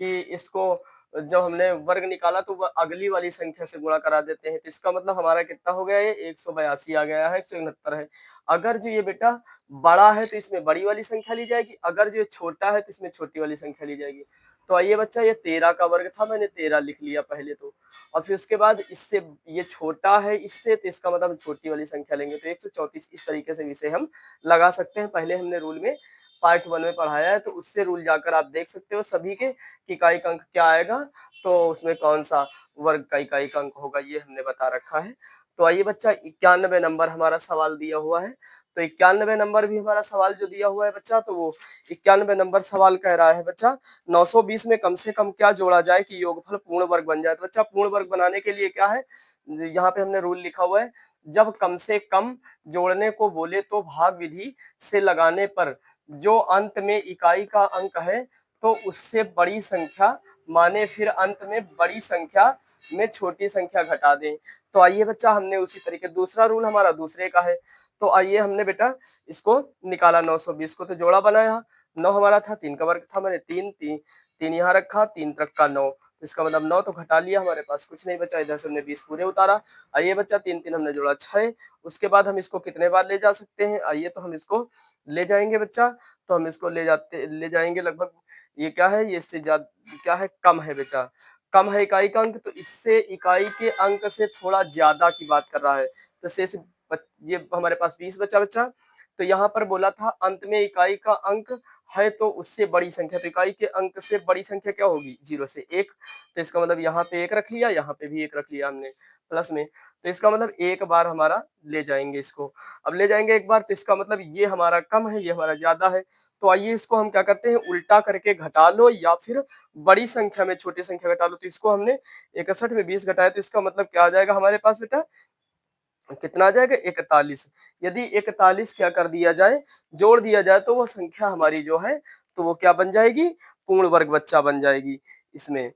कि इसको जब हमने वर्ग निकाला तो वह अगली वाली संख्या से गुणा करा देते हैं, तो इसका मतलब हमारा कितना हो गया, ये 182 आ गया है, 169 है। अगर जो ये बेटा बड़ा है तो इसमें बड़ी वाली संख्या ली जाएगी, अगर जो छोटा है तो इसमें छोटी वाली संख्या ली जाएगी। तो आइए बच्चा ये 13 का वर्ग था, मैंने 13 लिख लिया पहले तो, और फिर उसके बाद इससे ये छोटा है इससे, तो इसका मतलब हम छोटी वाली संख्या लेंगे, तो 134। इस तरीके से इसे हम लगा सकते हैं। पहले हमने रूल में पार्ट 1 में पढ़ाया है, तो उससे रूल जाकर आप देख सकते हो सभी के कि इकाई का अंक क्या आएगा, तो उसमें कौन सा वर्ग का इकाई का अंक होगा, ये हमने बता रखा है। तो आइए बच्चा 91 नंबर हमारा सवाल दिया हुआ है। तो 91 नंबर भी हमारा सवाल जो दिया हुआ है बच्चा, तो वो 91 नंबर सवाल कह रहा है बच्चा 920 में कम से कम क्या जोड़ा जाए कि योगफल पूर्ण वर्ग बन जाए। तो बच्चा पूर्ण वर्ग बनाने के लिए क्या है, यहाँ पे हमने रूल लिखा हुआ है, जब कम से कम जोड़ने को बोले तो भाग विधि से लगाने पर जो अंत में इकाई का अंक है तो उससे बड़ी संख्या माने, फिर अंत में बड़ी संख्या में छोटी संख्या घटा दें। तो आइए बच्चा हमने उसी तरीके, दूसरा रूल हमारा दूसरे का है। तो आइए हमने बेटा इसको निकाला, 920 को तो जोड़ा बनाया, 9 हमारा था, 3 का वर्ग था, मैंने 3 3 3 यहाँ रखा, 3 तक का 9, तो इसका मतलब 9 तो घटा लिया, हमारे पास कुछ नहीं बचा, इधर से हमने 20 पूरे उतारा। आइए बच्चा 3 हमने जोड़ा 6, उसके बाद हम इसको कितने बार ले जा सकते हैं, आइए तो हम इसको ले जाएंगे बच्चा। तो हम इसको ले जाएंगे लगभग, ये क्या है, ये इससे ज्यादा क्या है, कम है बच्चा, कम है इकाई का अंक, तो इससे इकाई के अंक से थोड़ा ज्यादा की बात कर रहा है। तो शेष ये हमारे पास 20 बचा बच्चा। तो यहाँ पर बोला था अंत में इकाई का अंक है तो उससे बड़ी संख्या, तो इकाई के अंक से बड़ी संख्या क्या होगी, 0 से 1। तो इसका मतलब यहाँ पे 1 रख लिया, यहाँ पे भी 1 रख लिया हमने प्लस में। तो इसका मतलब एक बार हमारा ले जाएंगे इसको। अब ले जाएंगे एक बार, तो इसका मतलब ये हमारा कम है, ये हमारा ज्यादा है। तो आइए इसको हम क्या करते हैं, उल्टा करके घटा लो या फिर बड़ी संख्या में छोटी संख्या घटा लो। तो इसको हमने 61 में 20 घटाया, तो इसका मतलब क्या आ जाएगा हमारे पास बेटा, कितना आ जाएगा, 41। यदि 41 क्या कर दिया जाए, जोड़ दिया जाए, तो वो संख्या हमारी जो है, तो वो क्या बन जाएगी, पूर्ण वर्ग बच्चा बन जाएगी। इसमें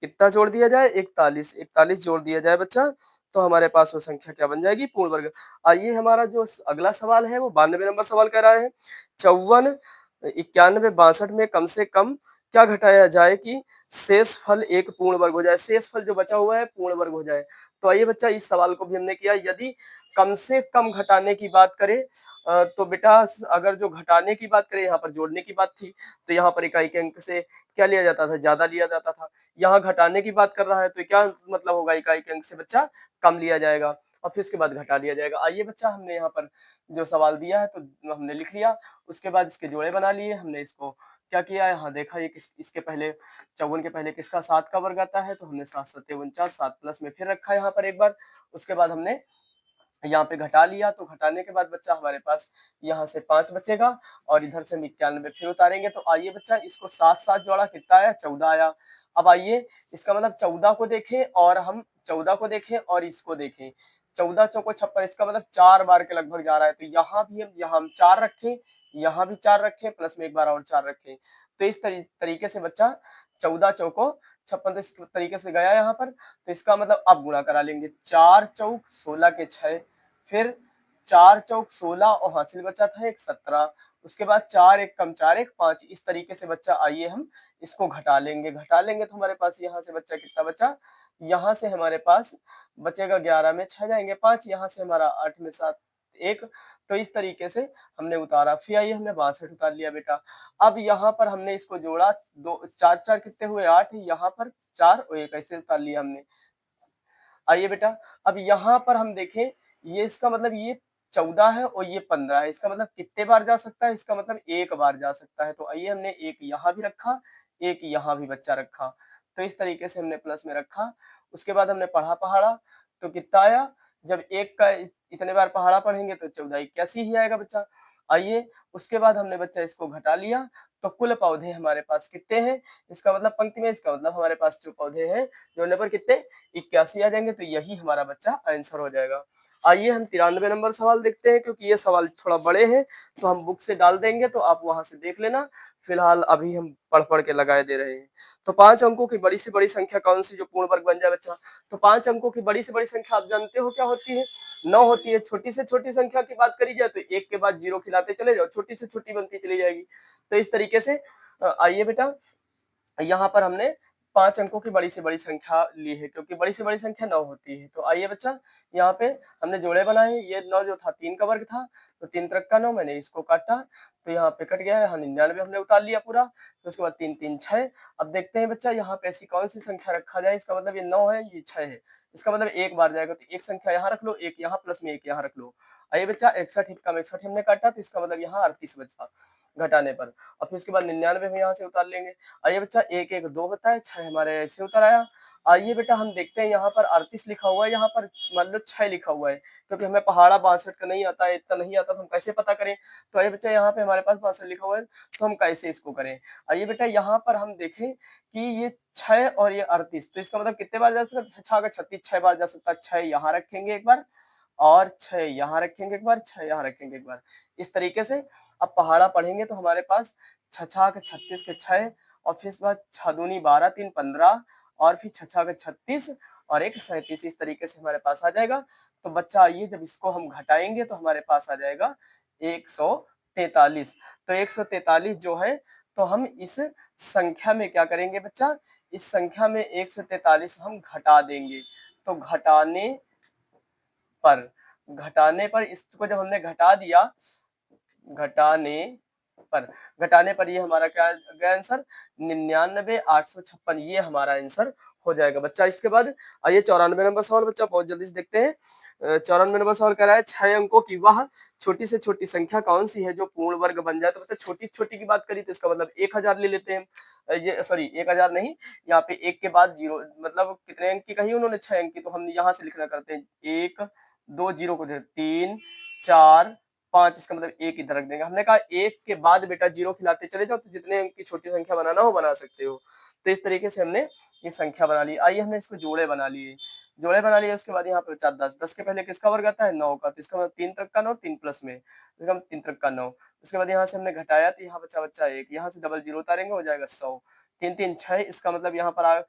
कितना जोड़ दिया जाए, 41, 41 जोड़ दिया जाए बच्चा, तो हमारे पास वो संख्या क्या बन जाएगी, पूर्ण वर्ग। आइए हमारा जो अगला सवाल है वो 92 नंबर सवाल कह रहा है, 54, 91, 62 में कम से कम क्या घटाया जाए कि शेष फल एक पूर्ण वर्ग हो जाए, शेष फल जो बचा हुआ है पूर्ण वर्ग हो जाए। तो आइए बच्चा इस सवाल को भी हमने किया। यदि कम से कम घटाने की बात करें, तो बेटा अगर जो घटाने की बात करें, यहाँ पर जोड़ने की बात थी, तो यहाँ पर इकाई के अंक से क्या लिया जाता था, ज्यादा लिया जाता था। यहाँ घटाने की बात कर रहा है, तो क्या मतलब होगा, इकाई के अंक से बच्चा कम लिया जाएगा और फिर उसके बाद घटा लिया जाएगा। आइए बच्चा हमने यहाँ पर जो सवाल दिया है तो हमने लिख लिया, उसके बाद इसके जोड़े बना लिए हमने। इसको क्या किया, यहाँ देखा ये इसके पहले 54 के पहले किसका 7 का वर्ग आता है, तो हमने 7 7 49, 7 प्लस में फिर रखा यहाँ पर एक बार। उसके बाद हमने यहाँ पे घटा लिया, तो घटाने के बाद बच्चा हमारे पास यहाँ से 5 बचेगा और इधर से हम 91 फिर उतारेंगे। तो आइए बच्चा इसको 7 7 जोड़ा, कितना आया, 14 आया। अब आइए इसका मतलब 14 को देखें और हम 14 को देखें और इसको देखें, 14 चौको 56, इसका मतलब 4 बार के लगभग जा रहा है। तो यहाँ भी हम 4 रखें, यहाँ भी 4 रखें, प्लस में एक बार और 4 रखें। तो इस तरीके से बच्चा 14 चौको 56 तो इस तरीके से गया यहाँ पर। तो इसका मतलब अब गुणा करा लेंगे, 4 चौक 16 के 6, फिर 4 चौक 16 और हासिल बचा था एक 17, उसके बाद 4 एक कम 4 एक 5। इस तरीके से बच्चा आइए हम इसको घटा लेंगे, तो हमारे पास यहाँ से बच्चा कितना बचा, यहाँ से हमारे पास बचेगा 11 में 6 जाएंगे 5, यहाँ से हमारा 8 में 7 1। तो इस तरीके से हमने उतारा। फिर आइए हमने 62 उतार लिया बेटा। अब यहाँ पर हमने इसको जोड़ा, दो 4 4 कितने हुए 8, यहाँ पर 4 और 1 ऐसे उतार लिया हमने। आइए बेटा अब यहाँ पर हम देखें, ये इसका मतलब ये 14 है और ये 15 है, इसका मतलब कितने बार जा सकता है, इसका मतलब एक बार जा सकता है। तो आइए हमने एक यहाँ भी रखा, एक यहाँ भी बच्चा रखा, तो इस तरीके से हमने प्लस में रखा। उसके बाद हमने पढ़ा पहाड़ा, तो कितना आया, जब एक का इतने बार पहाड़ा पढ़ेंगे तो 14 81 ही आएगा बच्चा। आइए उसके बाद हमने बच्चा इसको घटा लिया, तो कुल पौधे हमारे पास कितने हैं, इसका मतलब पंक्ति में, इसका मतलब हमारे पास जो पौधे हैं जोड़ने पर कितने 81 आ जाएंगे। तो यही हमारा बच्चा आंसर हो जाएगा। आइए हम 93 नंबर सवाल देखते हैं, क्योंकि ये सवाल थोड़ा बड़े हैं तो हम बुक से डाल देंगे, तो आप वहां से देख लेना। फिलहाल अभी हम पढ़ पढ़ के लगाए दे रहे हैं। तो 5 अंकों की बड़ी से बड़ी संख्या कौन सी जो पूर्ण वर्ग बन जाए बच्चा, तो 5 अंकों की बड़ी से बड़ी संख्या आप जानते हो क्या होती है, 9 होती है। छोटी से छोटी संख्या की बात करी जाए तो 1 के बाद 0 खिलाते चले जाओ, छोटी से छोटी बनती चली जाएगी। तो इस तरीके से आइए बेटा यहाँ पर हमने 5 अंकों की बड़ी से बड़ी संख्या ली है, क्योंकि बड़ी से बड़ी संख्या 9 होती है। तो आइए बच्चा यहाँ पे हमने जोड़े बनाए, ये 9 जो था 3 का वर्ग था, तो 3 त्रिक का 9, मैंने इसको काटा तो यहाँ पे कट गया है, हाँ 99 हमने उतार लिया पूरा। तो उसके बाद 3 3 6। अब देखते हैं बच्चा यहाँ पे ऐसी कौन सी संख्या रखा जाए, इसका मतलब ये 9 है, ये 6 है, इसका मतलब एक बार जाएगा, तो एक संख्या यहाँ रख लो, एक यहाँ प्लस में एक यहाँ रख लो। आइए बच्चा 61 एक कम 61 हमने काटा, तो इसका मतलब यहाँ 38 बचा घटाने पर। और फिर उसके बाद 99 हम यहाँ से उतार लेंगे। आइए बच्चा 1 1 2 होता है, 6 हमारे ऐसे उतर आया। आइए बेटा हम देखते हैं यहाँ पर 38 लिखा हुआ है, यहाँ पर मान लो 6 लिखा हुआ है, क्योंकि हमें पहाड़ा 62 का नहीं आता है, इतना नहीं आता, तो हम कैसे पता करें। तो आइए बच्चा यहाँ पे हमारे पास 62 लिखा हुआ है, तो हम कैसे इसको करें। आइए बेटा यहाँ पर हम देखें कि ये 6 और ये 38, तो इसका मतलब कितने बार जा सकता है, 6 का 36 6 बार जा सकता है। 6 यहाँ रखेंगे एक बार और 6 यहाँ रखेंगे एक बार, 6 यहाँ रखेंगे एक बार, इस तरीके से। अब पहाड़ा पढ़ेंगे तो हमारे पास 6 6 के 36 के 6, और फिर इसके बाद 6 दूनी 12 3 15, और फिर 6 6 के 36 और एक 37, इस तरीके से हमारे पास आ जाएगा। तो बच्चा आइए जब इसको हम घटाएंगे तो हमारे पास आ जाएगा 143। तो 143 जो है तो हम इस संख्या में क्या करेंगे बच्चा, इस संख्या में 143 हम घटा देंगे। तो घटाने पर इसको जब हमने घटा दिया, घटाने घटाने पर ये हमारा क्या गया आंसर, 99,856, ये हमारा आंसर हो जाएगा बच्चा। इसके बाद आइए 94 नंबर सवाल बच्चा बहुत जल्दी से देखते हैं। 94 नंबर सवाल कह रहा है 6 अंकों की वह छोटी से छोटी संख्या कौन सी है जो पूर्ण वर्ग बन जाए। तो बच्चा छोटी छोटी की बात करी तो इसका मतलब 1000 ले लेते हैं। ये सॉरी 1000 नहीं, यहाँ पे एक के बाद जीरो, मतलब कितने अंक की कही उन्होंने, 6 अंक की, तो हम यहाँ से लिखना करते हैं 1 2 जीरो को 3 4 5, इसका मतलब एक इधर रख देंगे। हमने कहा एक के बाद बेटा जीरो खिलाते चले जाओ, तो जितने अंक की छोटी संख्या बनाना हो बना सकते हो। तो इस तरीके से हमने ये संख्या बना ली। आइए हमने इसको जोड़े बना लिए, उसके बाद यहाँ पे बचा 10 के पहले किसका वर्ग आता है, 9 का, तो इसका मतलब 3 तक का 9, 3 प्लस में 3 तक का 9। उसके बाद यहाँ से हमने घटाया तो यहाँ बचा 1, यहाँ से डबल जीरो उतारेंगे हो जाएगा 100, 3 3 6, इसका मतलब यहाँ पर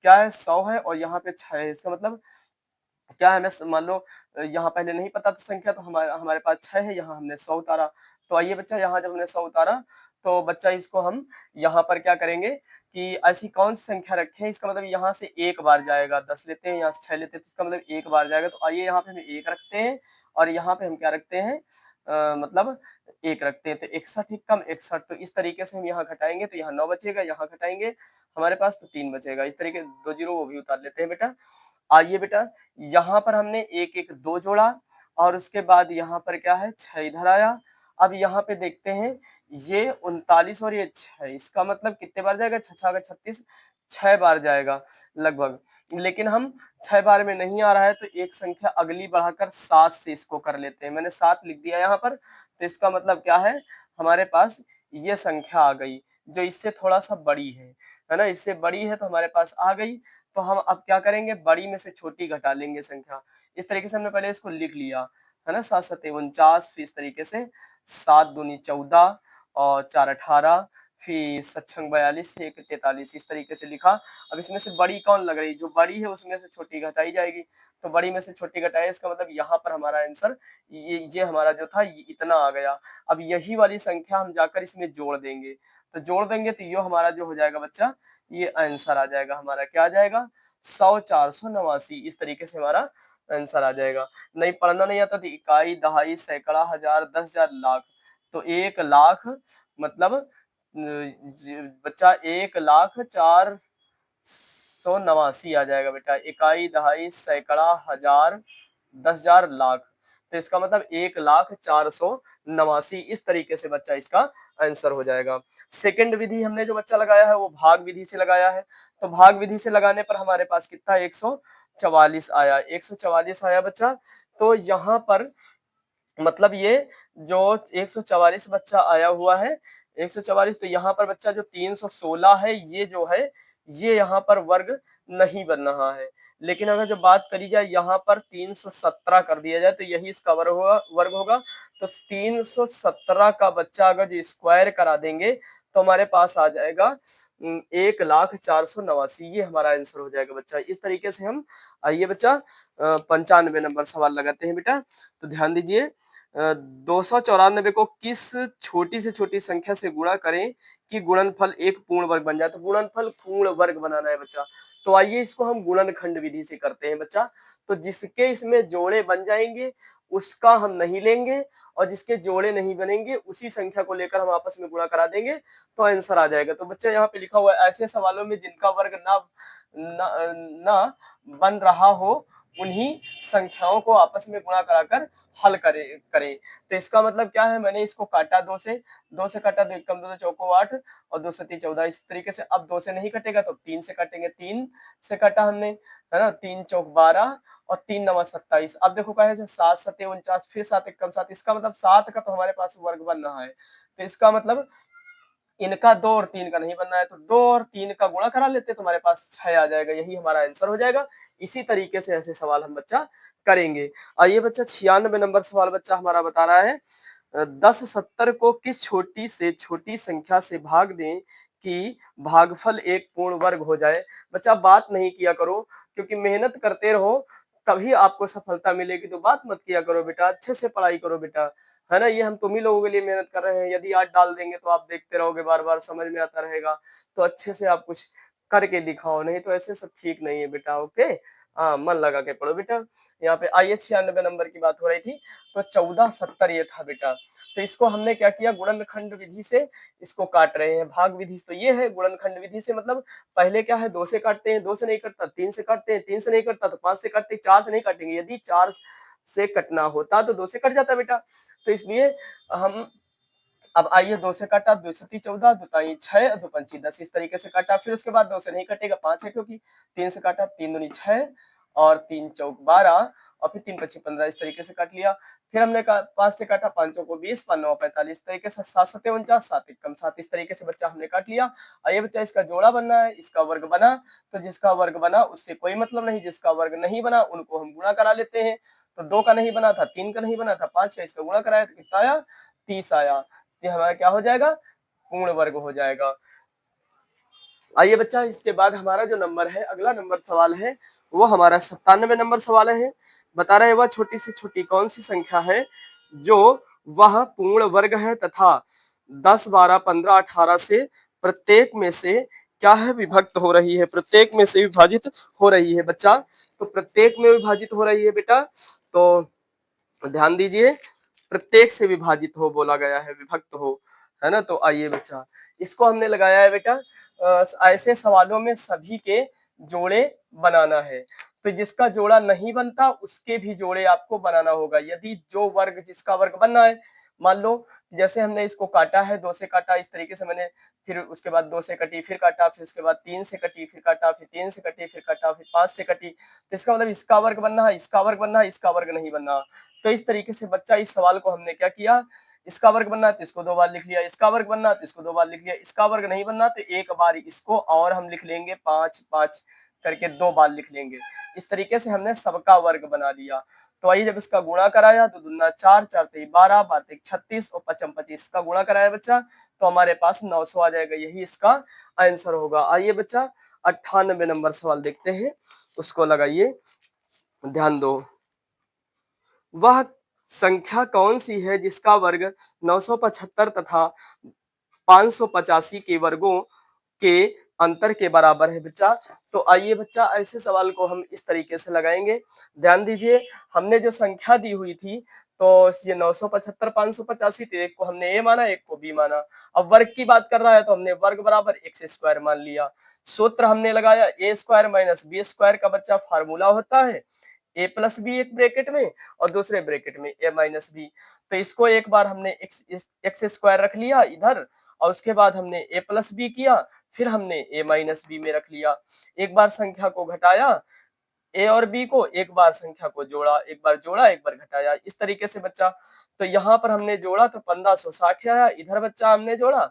क्या है 100 है और यहाँ पे 6 है। इसका मतलब क्या है, हमें मान लो यहाँ पहले नहीं पता था संख्या, तो हमारे हमारे पास 6 है, यहाँ हमने 100 उतारा। तो आइए बच्चा यहाँ जब हमने 100 उतारा तो बच्चा इसको हम यहाँ पर क्या करेंगे कि ऐसी कौन सी संख्या रखें, इसका मतलब यहाँ से एक बार जाएगा, 10 लेते हैं यहाँ से 6 लेते हैं, तो इसका मतलब एक बार जाएगा। तो आइए यहाँ पे हम एक रखते हैं और यहाँ पे हम क्या रखते हैं, मतलब एक रखते हैं, तो 61 कम 61, तो इस तरीके से हम यहाँ घटाएंगे तो यहाँ 9 बचेगा, यहाँ घटाएंगे हमारे पास तो 3 बचेगा। इस तरीके 2 जीरो वो भी उतार लेते हैं बेटा। आइए बेटा यहाँ पर हमने एक एक 2 जोड़ा और उसके बाद यहाँ पर क्या है 6 इधर आया। अब यहाँ पे देखते हैं ये 39 और ये 6, इसका मतलब कितने बार जाएगा, 6 6 36, 6 बार जाएगा लगभग। लेकिन हम 6 बार में नहीं आ रहा है तो एक संख्या अगली बढ़ाकर 7 से इसको कर लेते हैं। मैंने 7 लिख दिया यहाँ पर, तो इसका मतलब क्या है, हमारे पास ये संख्या आ गई जो इससे थोड़ा सा बड़ी है ना, इससे बड़ी है तो हमारे पास आ गई। तो हम अब क्या करेंगे, बड़ी में से छोटी घटा लेंगे संख्या। इस तरीके से हमने पहले इसको लिख लिया है ना, 7 7 49, फिर इस तरीके से 7 दूनी 14 और 4 18, फिर 7 6 42 से 1 43, इस तरीके से लिखा। अब इसमें से बड़ी कौन लग रही, जो बड़ी है उसमें से छोटी घटाई जाएगी, तो बड़ी में से छोटी घटाए, इसका मतलब यहाँ पर हमारा आंसर ये हमारा जो था ये इतना आ गया। अब यही वाली संख्या हम जाकर इसमें जोड़ देंगे, तो जोड़ देंगे तो ये हमारा जो हो जाएगा बच्चा, ये आंसर आ जाएगा हमारा, क्या आ जाएगा 100 489, इस तरीके से हमारा आंसर आ जाएगा। नहीं पढ़ना नहीं आता तो इकाई दहाई सैकड़ा हजार 10,000 लाख, तो 1 लाख मतलब बच्चा 1,04,989 आ जाएगा बेटा, इकाई दहाई सैकड़ा हजार 10,000 लाख, तो इसका मतलब 1,04,989, इस तरीके से बच्चा इसका आंसर हो जाएगा। सेकंड विधि हमने जो बच्चा लगाया है वो भाग विधि से लगाया है, तो भाग विधि से लगाने पर हमारे पास कितना 144 आया, 144 आया बच्चा। तो यहाँ पर मतलब ये जो 144 बच्चा आया हुआ है, 144, तो यहाँ पर बच्चा जो 316 है ये जो है ये यहाँ पर वर्ग नहीं बन रहा है। लेकिन अगर जो बात करी जाए यहाँ पर 317 कर दिया जाए तो यही इसका वर्ग होगा। तो 317 का बच्चा अगर जो स्क्वायर करा देंगे तो हमारे पास आ जाएगा 1,04,89, ये हमारा आंसर हो जाएगा बच्चा। इस तरीके से हम, आइए बच्चा 95 नंबर सवाल लगाते हैं बेटा। तो ध्यान दीजिए, 294 को किस छोटी से छोटी संख्या से गुणा करें कि गुणनफल एक पूर्ण वर्ग बन जाए। तो गुणनफल पूर्ण वर्ग बनाना है बच्चा, तो आइए इसको हम गुणनखंड विधि से करते हैं बच्चा। तो जिसके इसमें जोड़े बन जाएंगे उसका हम नहीं लेंगे और जिसके जोड़े नहीं बनेंगे उसी संख्या को लेकर हम आपस में गुणा करा देंगे तो आंसर आ जाएगा। तो बच्चा यहाँ पे लिखा हुआ है ऐसे सवालों में जिनका वर्ग ना बन रहा हो उन्हीं संख्याओं को आपस में गुणा कराकर हल करें। तो इसका मतलब क्या है, मैंने इसको काटा 2 से काटा, 2 कम 2 चौको 8 और 2 से 3 14, इस तरीके से। अब 2 से नहीं कटेगा तो 3 से काटेंगे, 3 से काटा हमने है ना, 3 चौक 12 और 3 9 27। अब देखो क्या है 7 7 49, फिर 7 1 7, इसका मतलब 7 का तो हमारे पास वर्ग बन रहा है। तो इसका मतलब इनका 2 और 3 का नहीं बनना है, तो 2 और 3 का गुणा करा लेते तो हमारे पास 6 आ जाएगा, यही हमारा आंसर हो जाएगा। इसी तरीके से ऐसे सवाल हम बच्चा करेंगे। आइए बच्चा 96 नंबर सवाल बच्चा हमारा बता रहा है 10 70 को किस छोटी से छोटी संख्या से भाग दें कि भागफल एक पूर्ण वर्ग हो जाए। बच्चा बात नहीं किया करो, क्योंकि मेहनत करते रहो तभी आपको सफलता मिलेगी। तो बात मत किया करो बेटा, अच्छे से पढ़ाई करो बेटा, है ना। ये हम तुम ही लोगों के लिए मेहनत कर रहे हैं, यदि आज डाल देंगे तो आप देखते रहोगे, बार बार समझ में आता रहेगा। तो अच्छे से आप कुछ करके दिखाओ, नहीं तो ऐसे सब ठीक नहीं है बेटा। ओके, हाँ, मन लगा के पढ़ो बेटा। यहाँ पे आइए 96 नंबर की बात हो रही थी, तो 1470 ये था बेटा। तो इसको हमने क्या किया, गुणनखंड विधि से इसको काट रहे हैं। भाग विधि तो ये है, गुणनखंड विधि से मतलब पहले क्या है, 2 से काटते हैं, 2 से नहीं कटता 3 से काटते हैं, 3 से नहीं कटता तो 5 से काटते हैं, 4 से नहीं काटेंगे। यदि 4 से कटना होता तो 2 से कट जाता बेटा। तो इसलिए हम अब आइए, 2 से काटा, 2 सती 14, 2 ताई 6, 2 पंची 10, इस तरीके से काटा। फिर उसके बाद 2 से नहीं कटेगा, 5 है क्योंकि, 3 से काटा, 3 दूनी 6 और 3 चौक 12 और फिर 3 पच्ची 15, इस तरीके से काट लिया। फिर हमने 5 से काटा, 5 चौको 20, 5 नौ 45, इस तरीके से 7 सते 49, 7 एक कम 7, इस तरीके से बच्चा हमने काट लिया। आइए बच्चा, इसका जोड़ा बनना है, इसका वर्ग बना, तो जिसका वर्ग बना उससे कोई मतलब नहीं, जिसका वर्ग नहीं बना उनको हम गुणा करा लेते हैं। तो 2 का नहीं बना था, 3 का नहीं बना था, 5 का, इसका गुणा कराया तो कितना आया, 30 आया। ये हमारा क्या हो जाएगा, पूर्ण वर्ग हो जाएगा। आइए बच्चा, इसके बाद हमारा जो नंबर है, अगला नंबर सवाल है, वो हमारा 97 नंबर सवाल है। बता रहे हैं वह छोटी से छोटी कौन सी संख्या है जो वह पूर्ण वर्ग है तथा 10, 12, 15, 18 से प्रत्येक में से क्या है, विभक्त हो रही है, प्रत्येक में से विभाजित हो रही है बच्चा। तो प्रत्येक में विभाजित हो रही है बेटा, तो ध्यान दीजिए, प्रत्येक से विभाजित हो बोला गया है, विभक्त हो, है ना। तो आइए बच्चा, इसको हमने लगाया है बेटा, ऐसे सवालों में सभी के जोड़े बनाना है। तो जिसका जोड़ा नहीं बनता उसके भी जोड़े आपको बनाना होगा। यदि जो वर्ग, जिसका वर्ग बनना है, मान लो जैसे हमने इसको काटा है, 2 से काटा, इस तरीके से मैंने, फिर उसके बाद 2 से कटी, फिर काटा, फिर उसके बाद 3 से कटी, फिर काटा, फिर 3 से कटी, फिर काटा, फिर 5 से कटी। तो इसका मतलब इसका वर्ग बनना है, इसका वर्ग बनना है, इसका वर्ग नहीं बनना। तो इस तरीके से बच्चा, इस सवाल को हमने क्या किया, इसका वर्ग बनना है तो इसको 2 बार लिख लिया, इसका वर्ग बनना है तो इसको 2 बार लिख लिया, इसका वर्ग नहीं बनना तो एक बार इसको और हम लिख लेंगे, 5 5 करके 2 बार लिख लेंगे। इस तरीके से हमने सबका वर्ग बना लिया। तो आइए, जब इसका गुणा कराया तो दूना 4, 4 तेई 12, 12 तेई 36 और 5 25, का गुणा कराया बच्चा तो हमारे पास 900 आ जाएगा, यही इसका आंसर होगा। आइए बच्चा, 98 नंबर सवाल देखते हैं, उसको लगाइए, ध्यान दो। वह संख्या कौन सी है जिसका वर्ग 975 तथा 585 के वर्गों के अंतर के बराबर है बच्चा। तो आइए बच्चा, ऐसे सवाल को हम इस तरीके से लगाएंगे। ध्यान दीजिए, हमने जो संख्या दी हुई थी, तो ये 975, 585 थे, एक को हमने ए माना, एक को बी माना। अब वर्ग की बात कर रहा है तो हमने वर्ग बराबर एक्स स्क्वायर मान लिया। सूत्र हमने लगाया, ए स्क्वायर माइनस बी स्क्वायर का बच्चा फार्मूला होता है ए प्लस बी एक ब्रैकेट में और दूसरे ब्रैकेट में ए माइनस बी। तो इसको एक बार हमने एक्स स्क्वायर रख लिया इधर, और उसके बाद हमने ए प्लस बी किया, फिर हमने ए माइनस बी में रख लिया। एक बार संख्या को घटाया, ए और बी को, एक बार संख्या को जोड़ा, एक बार जोड़ा, एक बार घटाया, इस तरीके से बच्चा। तो यहाँ पर हमने जोड़ा तो 1560 आया, इधर बच्चा हमने जोड़ा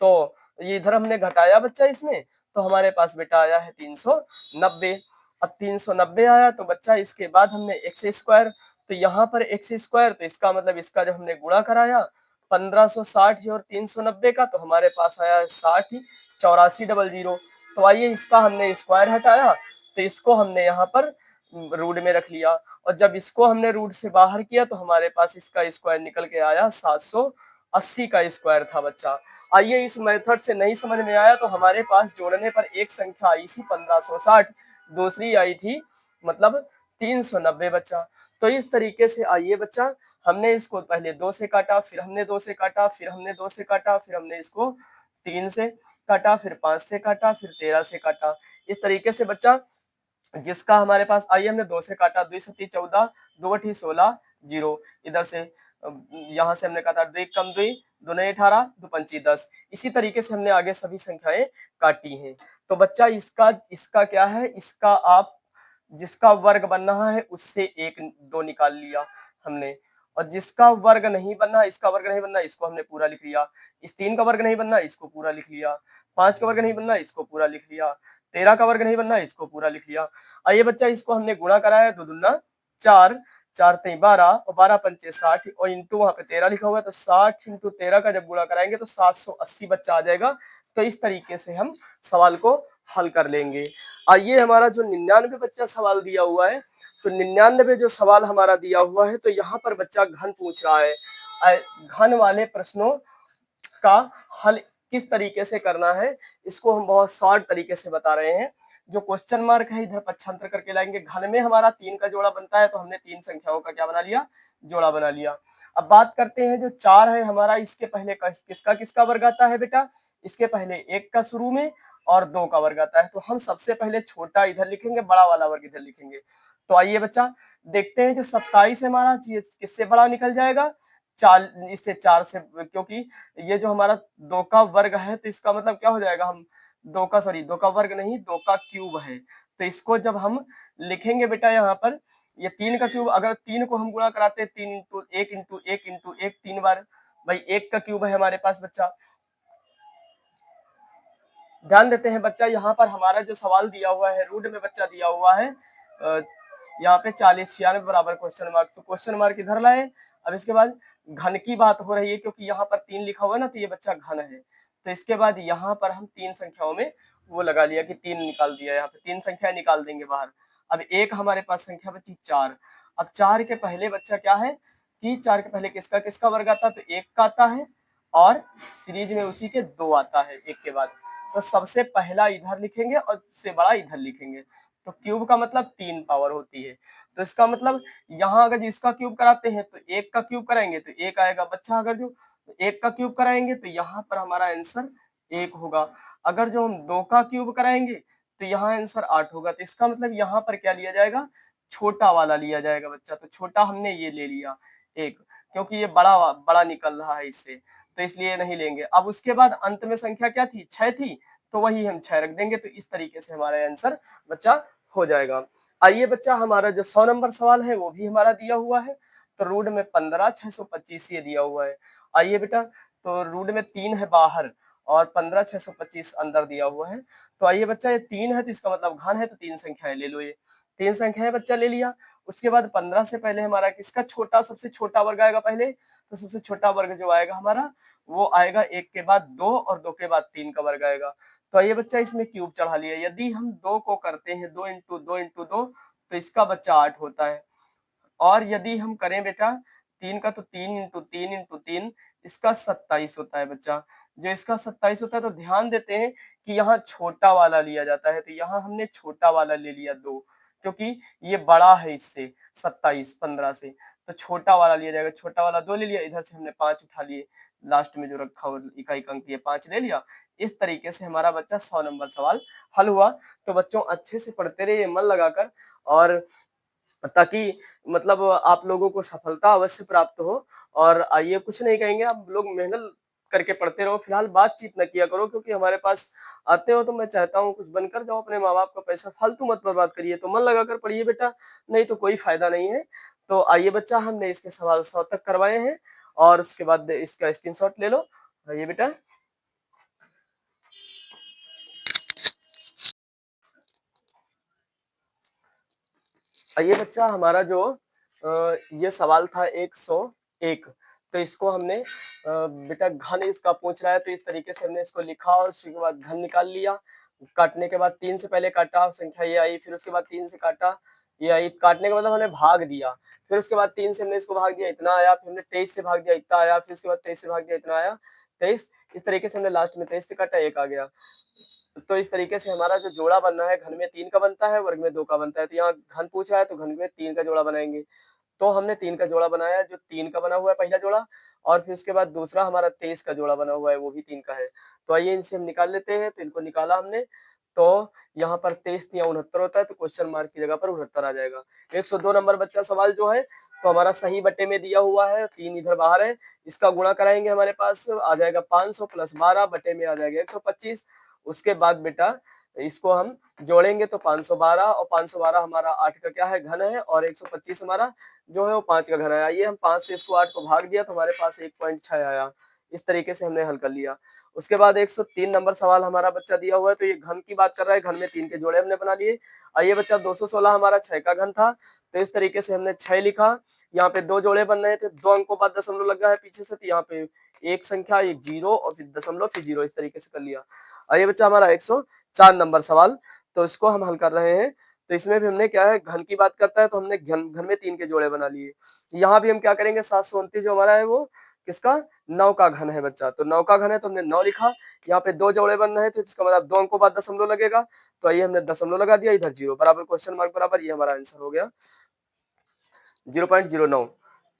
तो ये इधर हमने घटाया बच्चा इसमें, तो हमारे पास बेटा आया है 390। अब 390 आया तो बच्चा इसके बाद हमने एक्स स्क्वायर, तो यहाँ पर एक्स स्क्वायर, तो इसका मतलब इसका जब हमने गुणा कराया 1560 और 390 का, तो हमारे पास आया 60 8400। तो आइए, इसका हमने स्क्वायर हटाया तो इसको हमने यहाँ पर रूट में रख लिया, और जब इसको हमने रूट से बाहर किया तो हमारे पास इसका स्क्वायर निकल के आया 780 का स्क्वायर था बच्चा। आइए, इस मेथड से नहीं समझ में आया तो हमारे पास जोड़ने पर एक संख्या आई थी 1560, दूसरी आई थी मतलब 390 बच्चा। तो इस तरीके से आइए बच्चा, हमने इसको पहले 2 से काटा, फिर हमने 2 से काटा, फिर हमने 2 से काटा, फिर हमने इसको 3 से काटा, फिर 5 से काटा, फिर 13 से काटा। इस तरीके से बच्चा, जिसका हमारे पास, आइए हमने 2 से काटा, 2 सती 14, 2 अठी 16, 0, इधर से यहाँ से हमने काटा, 2 कम 2, 2 नए 18, 2 पंची 10। इसी तरीके से हमने आगे सभी संख्याएं काटी हैं। तो बच्चा, इसका इसका क्या है, इसका आप जिसका वर्ग बनना है उससे एक दो निकाल लिया हमने, और जिसका वर्ग नहीं बनना, इसका वर्ग नहीं बनना, इसको हमने पूरा लिख लिया। इस 3 का वर्ग नहीं बनना, इसको पूरा लिख लिया। 5 का वर्ग नहीं बनना, इसको पूरा लिख लिया। 13 का वर्ग नहीं बनना, इसको पूरा लिख लिया। आइए बच्चा, इसको हमने गुणा कराया, 2 दूना 4, 4 तेई 12 और 12 पंचे 60 और इंटू वहां पे 13 लिखा हुआ है, तो 60 इंटू 13 का जब गुणा कराएंगे तो 780 बच्चा आ जाएगा। तो इस तरीके से हम सवाल को हल कर लेंगे। आइए, हमारा जो 99 बच्चा सवाल दिया हुआ है, तो 99 जो सवाल हमारा दिया हुआ है, तो यहाँ पर बच्चा घन पूछ रहा है। घन वाले प्रश्नों का हल किस तरीके से करना है, इसको हम बहुत शॉर्ट तरीके से बता रहे हैं। जो क्वेश्चन मार्क है इधर पक्षांतर करके लाएंगे। घन में हमारा 3 का जोड़ा बनता है, तो हमने 3 संख्याओं का क्या बना लिया, जोड़ा बना लिया। अब बात करते हैं जो 4 है हमारा, इसके पहले किसका किसका वर्ग आता है बेटा, इसके पहले 1 का शुरू में और 2 का वर्ग आता है। तो हम सबसे पहले छोटा इधर लिखेंगे, बड़ा वाला वर्ग इधर लिखेंगे। तो आइए बच्चा देखते हैं, जो 27 है हमारा किससे बड़ा निकल जाएगा, 4 इससे 4 से, क्योंकि ये जो हमारा 2 का वर्ग है, तो इसका मतलब क्या हो जाएगा, हम 2 का वर्ग नहीं, 2 का क्यूब है। तो इसको जब हम लिखेंगे बेटा यहाँ पर, ये 3 का क्यूब, अगर 3 को हम गुणा कराते हैं 3 इंटू 1 इंटू 1 इंटू 1 3 बार, भाई 1 का क्यूब है हमारे पास बच्चा। ध्यान देते हैं बच्चा, यहाँ पर हमारा जो सवाल दिया हुआ है रूट में बच्चा दिया हुआ है, यहाँ पे 40 96 बराबर क्वेश्चन मार्क, तो क्वेश्चन मार्क इधर लाए। अब इसके बाद घन की बात हो रही है, क्योंकि यहाँ पर 3 लिखा हुआ है ना, तो ये बच्चा घन है। तो इसके बाद यहाँ पर हम 3 संख्याओं में वो लगा लिया कि 3 निकाल दिया, यहाँ पे 3 संख्या निकाल देंगे बाहर। अब एक हमारे पास संख्या बची 4। अब 4 के पहले बच्चा क्या है कि 4 के पहले किसका किसका वर्ग आता है, तो 1 का आता है, और सीरीज में उसी के 2 आता है 1 के बाद। तो सबसे पहला इधर लिखेंगे और उससे बड़ा इधर लिखेंगे। तो क्यूब का मतलब 3 पावर होती है। तो इसका मतलब यहाँ अगर इसका क्यूब कराते हैं तो 1 का क्यूब कराएंगे तो 1 आएगा बच्चा, अगर जो 1 का क्यूब कराएंगे तो यहाँ पर हमारा आंसर 1 होगा। अगर जो हम 2 का क्यूब कराएंगे तो यहाँ आंसर 8 होगा। तो इसका मतलब यहाँ पर क्या लिया जाएगा, छोटा वाला लिया जाएगा बच्चा। तो छोटा हमने ये ले लिया 1, क्योंकि ये बड़ा बड़ा निकल रहा है इससे, तो इसलिए नहीं लेंगे। अब उसके बाद अंत में संख्या क्या थी, 6 थी, तो वही हम 6 रख देंगे। तो इस तरीके से हमारा आंसर बच्चा हो जाएगा। आइए बच्चा, हमारा जो 100 नंबर सवाल है वो भी हमारा दिया हुआ है। तो रूट में 15 625 ये दिया हुआ है। आइए बेटा, तो रूट में 3 है बाहर और 15 625 अंदर दिया हुआ है। तो आइए बच्चा, ये 3 है तो इसका मतलब घन है, तो 3 संख्याएं ले लो। ये 3 संख्याएं बच्चा ले लिया। उसके बाद 15 से पहले हमारा किसका छोटा, सबसे छोटा वर्ग आएगा पहले। तो सबसे छोटा वर्ग जो आएगा हमारा, वो आएगा 1 के बाद 2 और 2 के बाद 3 का वर्ग आएगा। तो आइए बच्चा, इसमें क्यूब चढ़ा लिया। यदि हम 2 को करते हैं 2 इंटू 2 इंटू 2, तो इसका बच्चा 8 होता है। और यदि हम करें बेटा 3 का, तो 3 इंटू 3 इंटू 3, इसका 27 होता है बच्चा। जो इसका 27 होता है, तो ध्यान देते हैं कि यहाँ छोटा वाला लिया जाता है। तो यहाँ हमने छोटा वाला ले लिया 2, क्योंकि ये बड़ा है इससे 27 15 से, तो छोटा वाला लिया जाएगा। छोटा वाला 2 ले लिया, इधर से हमने 5 उठा लिए, लास्ट में जो रखा हुआ इकाई अंक ये 5 ले लिया। इस तरीके से हमारा बच्चा 100 नंबर सवाल हल हुआ। तो बच्चों अच्छे से पढ़ते रहिए मन लगाकर, और ताकि मतलब आप लोगों को सफलता अवश्य प्राप्त हो। और आइए, कुछ नहीं कहेंगे, आप लोग मेहनत करके पढ़ते रहो। फिलहाल बातचीत न किया करो, क्योंकि हमारे पास आते हो तो मैं चाहता हूँ कुछ बनकर जाओ। अपने माँ बाप का पैसा फालतू मत बर्बाद करिए। तो मन लगाकर पढ़िए बेटा, नहीं तो कोई फायदा नहीं है। तो आइए बच्चा, हमने इसके सवाल 100 तक करवाए हैं, और उसके बाद इसका स्क्रीनशॉट ले लो। आइए बेटा, आइए बच्चा, हमारा जो ये सवाल था 101, तो इसको हमने बेटा घन इसका पूछ रहा है, तो इस तरीके से हमने इसको लिखा और उसके बाद घन निकाल लिया। काटने के बाद 3 से पहले काटा, संख्या ये आई, फिर उसके बाद 3 से काटा, ये आई। काटने का मतलब हमने भाग दिया, फिर उसके बाद 3 से हमने इसको भाग दिया, इतना आया। फिर हमने 23 से भाग दिया, इतना आया। फिर उसके बाद 23 से भाग दिया, इतना आया 23। इस तरीके से हमने लास्ट में 23 से काटा, 1 आ गया। तो इस तरीके से हमारा जो जोड़ा बनना है, घन में 3 का बनता है, वर्ग में 2 का बनता है। तो यहाँ घन पूछ रहा है, तो घन में 3 का जोड़ा बनाएंगे। तो हमने 3 का जोड़ा बनाया, जो 3 का बना हुआ है पहला जोड़ा, और फिर उसके बाद दूसरा हमारा 23 का जोड़ा बना हुआ है, वो भी 3 का है। तो आइए इनसे हम निकाल लेते हैं। तो इनको निकाला हमने, तो यहाँ पर 23 या 69 होता है, तो क्वेश्चन मार्क की जगह पर 69 आ जाएगा। 102 नंबर बच्चा सवाल जो है, तो हमारा सही बटे में दिया हुआ है, 3 इधर बाहर है। इसका गुणा कराएंगे, हमारे पास आ जाएगा 500 प्लस 12 बटे में आ जाएगा 125। उसके बाद बेटा इसको हम जोड़ेंगे, तो 512 और 512 हमारा 8 का क्या है, घन है, और 125 हमारा जो है वो 5 का घन है। आइए हम 5 से इसको 8 को भाग दिया, तो हमारे पास 1.6 आया। इस तरीके से हमने हल कर लिया। उसके बाद 103 नंबर सवाल हमारा बच्चा दिया हुआ है, तो ये घन की बात कर रहा है, घन में 3 के जोड़े हमने बना लिए। आइए बच्चा, 216 हमारा 6 का घन था, तो इस तरीके से हमने 6 लिखा। यहाँ पे 2 जोड़े बन रहे थे, 2 अंकों बाद दशमलव लग रहा है पीछे से, तो यहाँ पे एक संख्या, एक जीरो, और फिर दशमलव, फिर जीरो, इस तरीके से कर लिया। आइए बच्चा, हमारा 104 नंबर सवाल, तो इसको हम हल कर रहे हैं। तो इसमें भी हमने क्या है, घन की बात करता है तो हमने घन घन में 3 के जोड़े बना लिए। यहाँ भी हम क्या करेंगे, 729 जो हमारा है वो किसका, 9 का घन है बच्चा। तो 9 का घन है तो हमने 9 लिखा। यहाँ पे 2 जोड़े बन रहे थे, इसका मतलब 2 अंकों बाद दशमलव लगेगा, तो आइए हमने दशमलव लगा दिया, इधर 0 बराबर क्वेश्चन मार्क बराबर, ये हमारा आंसर हो गया 0.09।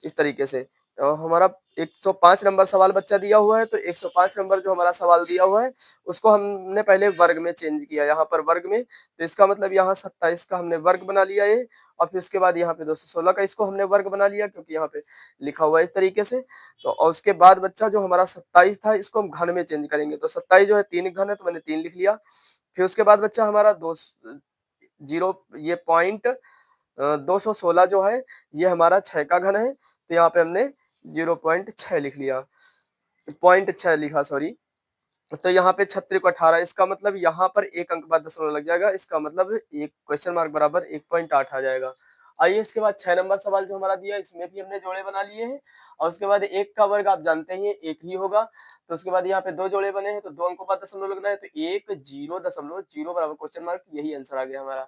इस तरीके से हमारा 105 नंबर सवाल बच्चा दिया हुआ है, तो 105 नंबर जो हमारा सवाल दिया हुआ है उसको हमने पहले वर्ग में चेंज किया, यहाँ पर वर्ग में, तो इसका मतलब यहाँ 27 का हमने वर्ग बना लिया ये, और फिर उसके बाद यहाँ पे 216 का इसको हमने वर्ग बना लिया, क्योंकि यहाँ पे लिखा हुआ है इस तरीके से। तो और उसके बाद बच्चा जो हमारा 27 था इसको हम घन में चेंज करेंगे, तो 27 जो है 3 घन है, तो मैंने 3 लिख लिया। फिर उसके बाद बच्चा हमारा 216 जो है ये हमारा 6 का घन है, तो यहाँ पे हमने 0.6 लिख लिया, 0.6 लिखा, सॉरी। तो यहाँ पे 36 को 18, इसका मतलब यहाँ पर एक अंक बाद दशमलव लग जाएगा, इसका मतलब एक क्वेश्चन मार्क बराबर 1.8 आ जाएगा। आइए इसके बाद 6 नंबर सवाल जो हमारा दिया, इसमें भी हमने जोड़े बना लिए हैं, और उसके बाद एक का वर्ग आप जानते ही एक ही होगा, तो उसके बाद यहाँ पे 2 जोड़े बने हैं, तो 2 अंकों बाद दशमलव लगना है, तो 1.0.0 बराबर क्वेश्चन मार्क, यही आंसर आ गया हमारा।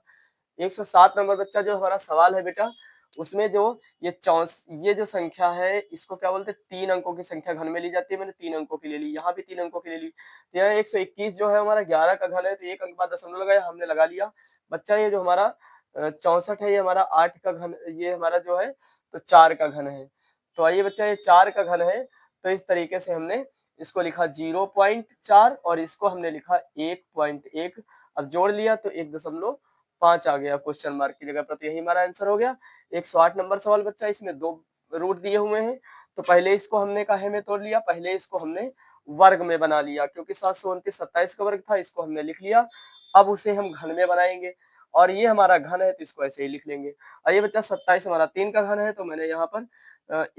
107 नंबर बच्चा जो हमारा सवाल है बेटा, उसमें जो ये जो संख्या है इसको क्या बोलते हैं, 3 अंकों की संख्या घन में ली जाती है, मैंने 3 अंकों की ले ली, यहाँ भी 3 अंकों की ले ली। तो यहाँ 121 जो है हमारा 11 का घन है, तो एक अंक बाद दशमलव लगाया, हमने लगा लिया बच्चा। ये जो हमारा 64 है, ये हमारा 8 का घन, ये हमारा जो है तो 4 का घन है। तो आइए बच्चा, ये 4 का घन है, तो इस तरीके से हमने इसको लिखा 0.4 और इसको हमने लिखा 1.1। अब जोड़ लिया तो 1.5 आ गया क्वेश्चन मार्क की जगह पर, तो यही हमारा आंसर हो गया। 108 नंबर सवाल बच्चा, इसमें 2 रूट दिए हुए हैं, तो पहले इसको हमने काहे में तोड़ लिया, पहले इसको हमने वर्ग में बना लिया, क्योंकि 729 27 का वर्ग था, इसको हमने लिख लिया। अब उसे हम घन में बनाएंगे, और ये हमारा घन है तो इसको ऐसे ही लिख लेंगे। आइए बच्चा, 27 हमारा 3 का घन है, तो मैंने यहाँ पर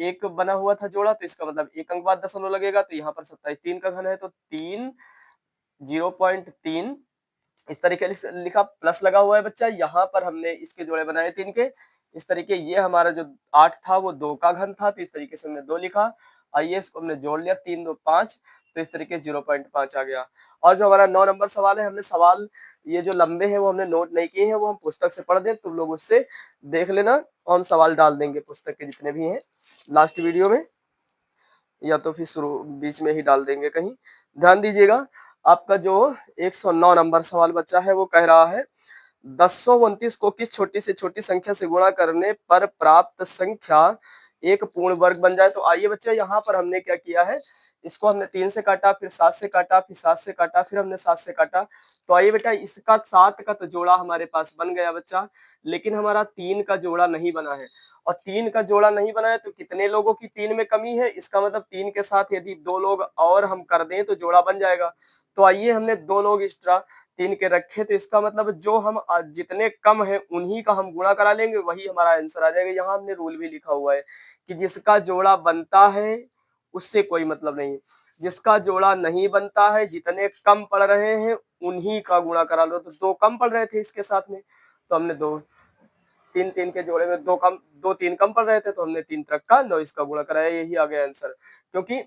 एक बना हुआ था जोड़ा, तो इसका मतलब एक अंक बाद दशमलव लगेगा, तो यहाँ पर 27 3 का घन है, तो 3 0.3 इस तरीके से लिखा, प्लस लगा हुआ है बच्चा। यहाँ पर हमने इसके जोड़े बनाए 3 के, इस तरीके। ये हमारा जो 8 था वो 2 का घन था, तो इस तरीके से हमने 2 लिखा। आइए इसको हमने जोड़ लिया, 3 2 5, तो इस तरीके 0.5 आ गया। और जो हमारा 9 नंबर सवाल है, हमने सवाल ये जो लंबे हैं वो हमने नोट नहीं किए हैं, वो हम पुस्तक से पढ़ दें, तुम लोग उससे देख लेना, और हम सवाल डाल देंगे पुस्तक के जितने भी हैं लास्ट वीडियो में, या तो फिर शुरू बीच में ही डाल देंगे कहीं। ध्यान दीजिएगा, आपका जो 109 नंबर सवाल बच्चा है वो कह रहा है 1029 को किस छोटी से छोटी संख्या से गुणा करने पर प्राप्त संख्या एक पूर्ण वर्ग बन जाए। तो आइए बच्चे, यहाँ पर हमने क्या किया है, इसको हमने 3 से काटा, फिर 7 से काटा, फिर 7 से काटा, फिर हमने 7 से काटा। तो आइए बेटा, इसका 7 का तो जोड़ा हमारे पास बन गया बच्चा, लेकिन हमारा 3 का जोड़ा नहीं बना है। और 3 का जोड़ा नहीं बना है तो कितने लोगों की 3 में कमी है, इसका मतलब 3 के साथ यदि 2 लोग और हम कर दें तो जोड़ा बन जाएगा। तो आइए, हमने 2 लोग एक्स्ट्रा 3 के रखे, तो इसका मतलब जो हम जितने कम है उन्हीं का हम गुणा करा लेंगे, वही हमारा आंसर आ जाएगा। यहाँ हमने रूल भी लिखा हुआ है कि जिसका जोड़ा बनता है उससे कोई मतलब नहीं, जिसका जोड़ा नहीं बनता है, जितने कम पड़ रहे हैं उन्हीं का गुणा करा लो। तो 2 कम पड़ रहे थे इसके साथ में, तो हमने 2 3 3 के जोड़े में 2 3 कम पड़ रहे थे, तो हमने 3 तक का 9 इसका गुणा कराया, यही आ गया आंसर। क्योंकि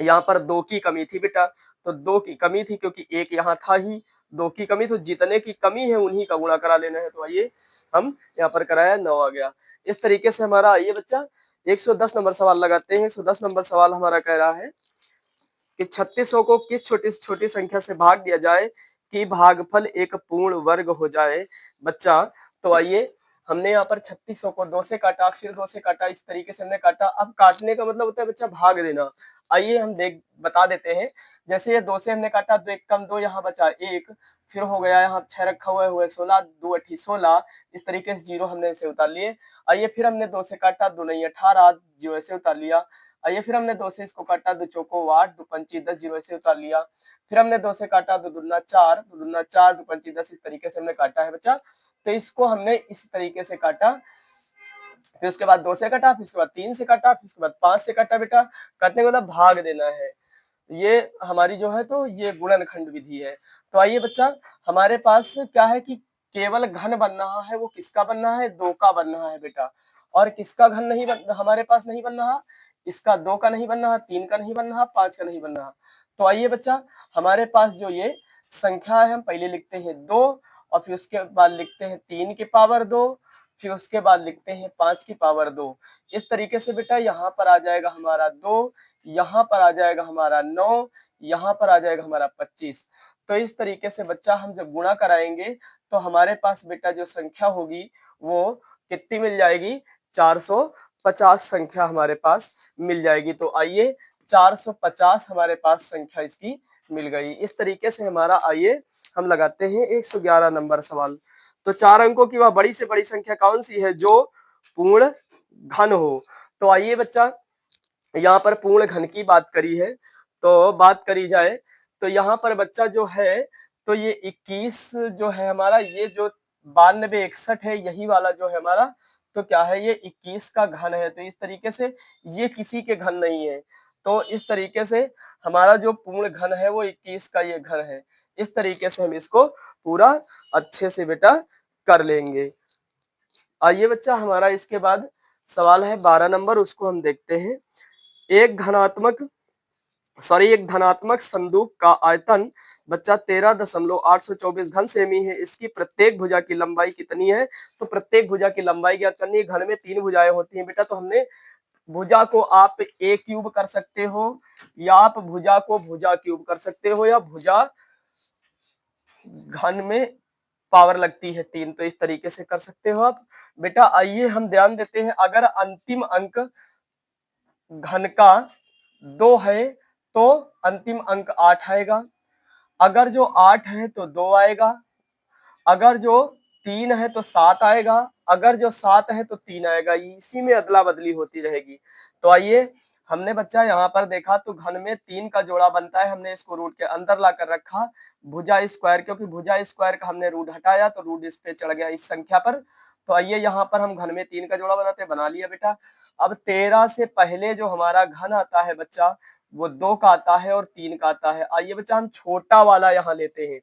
यहाँ पर 2 की कमी थी बेटा, तो 2 की कमी थी, क्योंकि एक यहाँ था ही, 2 की कमी, तो जितने की कमी है उन्हीं का गुणा करा लेना है। तो आइए हम यहाँ पर कराया, 9 आ गया। इस तरीके से हमारा, आइए बच्चा 110 नंबर सवाल लगाते हैं। 110 नंबर सवाल हमारा कह रहा है कि 3600 को किस छोटी से छोटी संख्या से भाग दिया जाए कि भागफल एक पूर्ण वर्ग हो जाए बच्चा। तो आइए, हमने यहाँ पर 3600 को 2 से काटा, फिर 2 से काटा, इस तरीके से हमने काटा। अब काटने का मतलब होता है बच्चा भाग देना। आइए हम बता देते हैं। जैसे ये 2 से हमने काटा, 2 एक कम 2, यहाँ बचा 1, फिर हो गया यहाँ 6 रखा हुआ है, हुआ 16, 2 8 16, इस तरीके से 0 हमने इसे उतार लिए। आइए फिर हमने 2 से काटा, 2 नहीं 18, 0 ऐसे उतार लिया। आइए फिर हमने 2 से इसको काटा, 2 चौको 8, 2 पंची 10, 0 ऐसे उतार लिया। फिर हमने 2 से काटा, 2 दूना 4, 2 दूना 4, 2 पंची 10, इस तरीके से हमने काटा है बच्चा। तो इसको हमने इस तरीके से काटा, फिर उसके बाद 2 से काटा, फिर उसके बाद 3 से काटा, फिर उसके बाद 5 से काटा बेटा। काटने के मतलब भाग देना है, ये हमारी जो है तो ये गुणनखंड विधि है। तो आइए बच्चा, हमारे पास क्या है कि केवल घन बन रहा है, वो किसका बन रहा है, 2 का बन रहा है बेटा। और किसका घन नहीं हमारे पास नहीं बन रहा, इसका 2 का नहीं बन रहा, 3 का नहीं बन रहा, 5 का नहीं बन रहा। तो आइए बच्चा, हमारे पास जो ये संख्या है, हम पहले लिखते हैं 2, और फिर उसके बाद लिखते हैं 3 की पावर 2, फिर उसके बाद लिखते हैं 5 की पावर 2। इस तरीके से बेटा यहाँ पर आ जाएगा हमारा 2, यहाँ पर आ जाएगा हमारा 9, यहाँ पर आ जाएगा हमारा 25। तो इस तरीके से बच्चा हम जब गुणा कराएंगे तो हमारे पास बेटा जो संख्या होगी वो कितनी मिल जाएगी, 450 संख्या हमारे पास मिल जाएगी। तो आइए 450 हमारे पास संख्या इसकी मिल गई। इस तरीके से हमारा आइए हम लगाते हैं 111 नंबर सवाल। तो 4 अंकों की वह बड़ी से बड़ी संख्या कौन सी है जो पूर्ण घन हो। तो आइए बच्चा यहाँ पर पूर्ण घन की बात करी है, तो बात करी जाए तो यहाँ पर बच्चा जो है तो ये 21 जो है हमारा, ये जो 92 61 है यही वाला जो है हमारा, तो क्या है ये 21 का घन है। तो इस तरीके से ये किसी के घन नहीं है। तो इस तरीके से हमारा जो पूर्ण घन है वो 21 का ये घन है। इस तरीके से हम इसको पूरा अच्छे से बेटा कर लेंगे। आइए बच्चा हमारा इसके बाद सवाल है 12 नंबर, उसको हम देखते हैं। एक धनात्मक संदूक का आयतन बच्चा 13.824 घन सेमी है। इसकी प्रत्येक भुजा की लंबाई कितनी है। तो प्रत्येक भुजा की लंबाई ज्ञात करनी है। घन में 3 भुजाएं होती हैं बेटा, तो हमने भुजा को आप a क्यूब कर सकते हो, या आप भुजा को भुजा क्यूब कर सकते हो, या भुजा घन में पावर लगती है 3, तो इस तरीके से कर सकते हो आप बेटा। आइए हम ध्यान देते हैं, अगर अंतिम अंक घन का 2 है तो अंतिम अंक 8 आएगा, अगर जो 8 है तो 2 आएगा, अगर जो 3 है तो 7 आएगा, अगर जो 7 है तो 3 आएगा। इसी में अदला बदली होती रहेगी। तो आइए हमने बच्चा यहाँ पर देखा तो घन में 3 का जोड़ा बनता है, हमने इसको रूट के अंदर ला कर रखा भुजा स्क्वायर, क्योंकि भुजा स्क्वायर का हमने रूट हटाया तो रूट इस पे चढ़ गया इस संख्या पर। तो आइए यहाँ पर हम घन में 3 का जोड़ा बनाते हैं, बना लिया बेटा। अब 13 से पहले जो हमारा घन आता है बच्चा वो 2 का आता है और 3 का आता है। आइए बच्चा हम छोटा वाला यहाँ लेते हैं,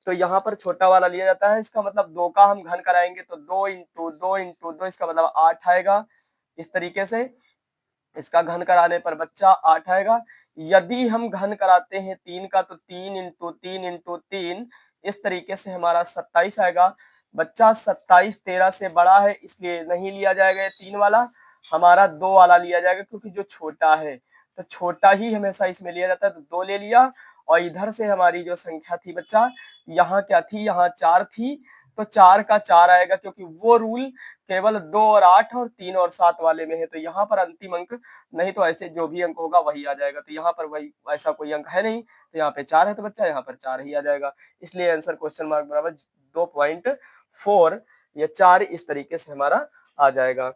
तो यहाँ पर छोटा वाला लिया जाता है। इसका मतलब 2 का हम घन कराएंगे तो 2 इंटू 2 इंटू 2, इसका मतलब 8 आएगा। इस तरीके से इसका घन कराने पर बच्चा 8 आएगा। यदि हम घन कराते हैं 3 का तो 3 इंटू 3 इंटू 3, इस तरीके से हमारा 27 आएगा। बच्चा 27 13 से बड़ा है इसलिए नहीं लिया जाएगा ये 3 वाला, हमारा 2 वाला लिया जाएगा, क्योंकि जो छोटा है तो छोटा ही हमेशा इसमें लिया जाता है। तो 2 ले लिया, और इधर से हमारी जो संख्या थी बच्चा यहाँ क्या थी, यहाँ 4 थी, तो 4 का 4 आएगा, क्योंकि वो रूल केवल 2 और 8 और 3 और 7 वाले में है। तो यहाँ पर अंतिम अंक नहीं, तो ऐसे जो भी अंक होगा वही आ जाएगा। तो यहाँ पर वही ऐसा कोई अंक है नहीं, तो यहाँ पे 4 है तो बच्चा यहाँ पर 4 ही आ जाएगा। इसलिए आंसर क्वेश्चन मार्क बराबर 2.4 या 4 इस तरीके से हमारा आ जाएगा।